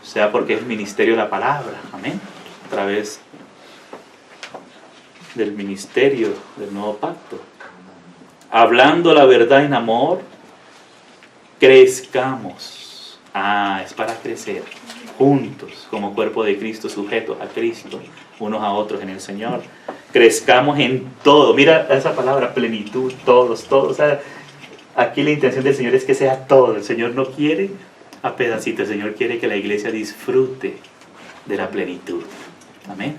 o sea, porque es el ministerio de la palabra, amén, a través del ministerio del nuevo pacto. Hablando la verdad en amor, crezcamos. Es para crecer juntos como cuerpo de Cristo, sujetos a Cristo, unos a otros en el Señor. Crezcamos en todo. Mira esa palabra, plenitud, todos. O sea, aquí la intención del Señor es que sea todo. El Señor no quiere a pedacitos, el Señor quiere que la iglesia disfrute de la plenitud. Amén.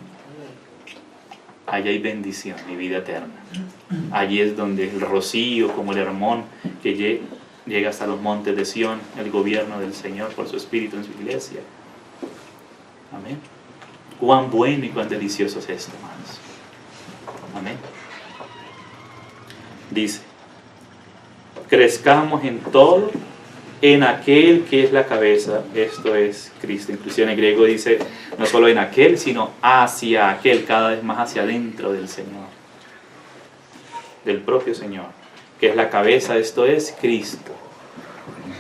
Allí hay bendición y vida eterna. Allí es donde el rocío, como el Hermón, que llega hasta los montes de Sión, el gobierno del Señor por su Espíritu en su iglesia. Amén. Cuán bueno y cuán delicioso es esto, hermanos. Amén. Dice, crezcamos en todo, en aquel que es la cabeza, esto es Cristo. Inclusive en el griego dice, no solo en aquel, sino hacia aquel, cada vez más hacia adentro del Señor, del propio Señor, que es la cabeza, esto es Cristo,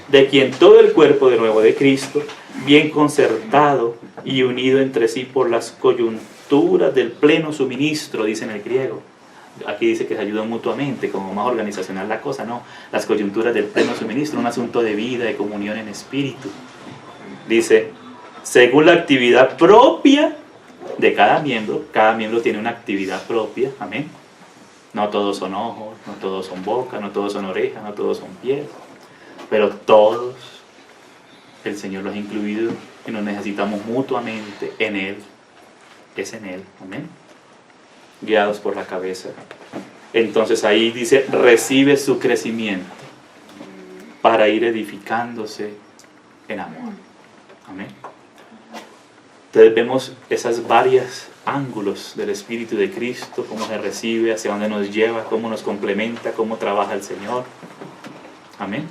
de quien todo el cuerpo, de nuevo, de Cristo, bien concertado y unido entre sí por las coyunturas del pleno suministro, dice en el griego. Aquí dice que se ayudan mutuamente, como más organizacional la cosa, no. Las coyunturas del pleno suministro, un asunto de vida, de comunión en espíritu. Dice, según la actividad propia de cada miembro tiene una actividad propia, amén. No todos son ojos, no todos son boca, no todos son orejas, no todos son pies, pero todos el Señor los ha incluido y nos necesitamos mutuamente en Él, es en Él, amén, guiados por la cabeza. Entonces ahí dice, recibe su crecimiento para ir edificándose en amor, amén. Entonces vemos esas varias ángulos del Espíritu de Cristo, cómo se recibe, hacia dónde nos lleva, cómo nos complementa, cómo trabaja el Señor, amén,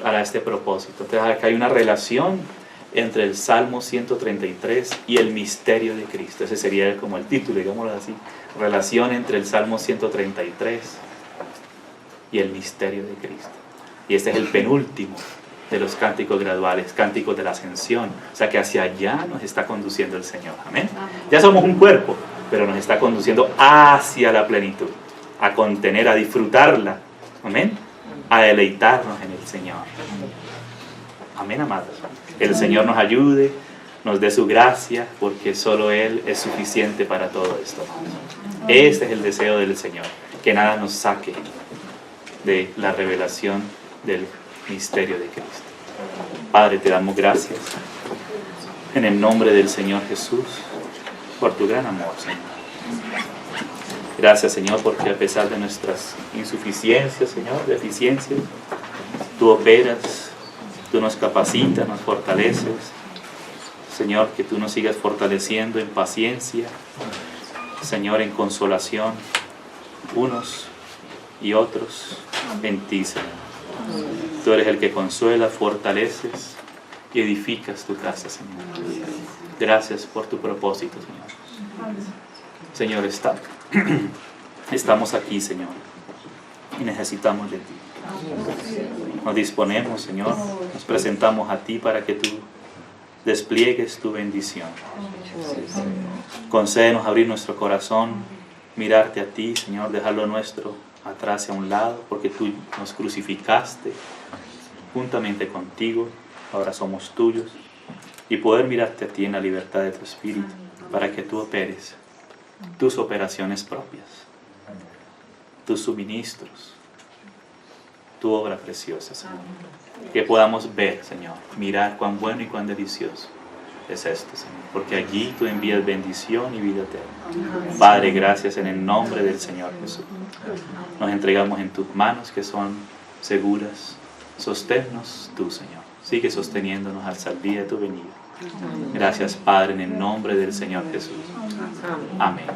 para este propósito. Entonces acá hay una relación entre el Salmo 133 y el misterio de Cristo. Ese sería como el título, digámoslo así, relación entre el Salmo 133 y el misterio de Cristo. Y este es el penúltimo de los cánticos graduales, cánticos de la ascensión, o sea que hacia allá nos está conduciendo el Señor, amén. Ya somos un cuerpo, pero nos está conduciendo hacia la plenitud, a contener, a disfrutarla, amén, a deleitarnos en el Señor, amén, amados. El Señor nos ayude, nos dé su gracia, porque solo Él es suficiente para todo esto. Este es el deseo del Señor, que nada nos saque de la revelación del misterio de Cristo. Padre, te damos gracias en el nombre del Señor Jesús por tu gran amor, Señor. Gracias, Señor, porque a pesar de nuestras insuficiencias, Señor, deficiencias, tú operas, tú nos capacitas, nos fortaleces. Señor, que tú nos sigas fortaleciendo en paciencia, Señor, en consolación, unos y otros en ti, Señor. Tú eres el que consuela, fortaleces y edificas tu casa, Señor. Gracias por tu propósito, Señor. Señor, estamos aquí, Señor, y necesitamos de ti. Nos disponemos, Señor, nos presentamos a ti para que tú despliegues tu bendición. Concédenos abrir nuestro corazón, mirarte a ti, Señor, dejar lo nuestro atrás y a un lado, porque tú nos crucificaste juntamente contigo, ahora somos tuyos, y poder mirarte a ti en la libertad de tu espíritu, para que tú operes tus operaciones propias, tus suministros, tu obra preciosa, Señor. Que podamos ver, Señor, mirar cuán bueno y cuán delicioso es esto, Señor, porque allí tú envías bendición y vida eterna. Padre, gracias en el nombre del Señor Jesús. Nos entregamos en tus manos que son seguras. Sosténnos tú, Señor. Sigue sosteniéndonos hasta el día de tu venida. Gracias, Padre, en el nombre del Señor Jesús. Amén.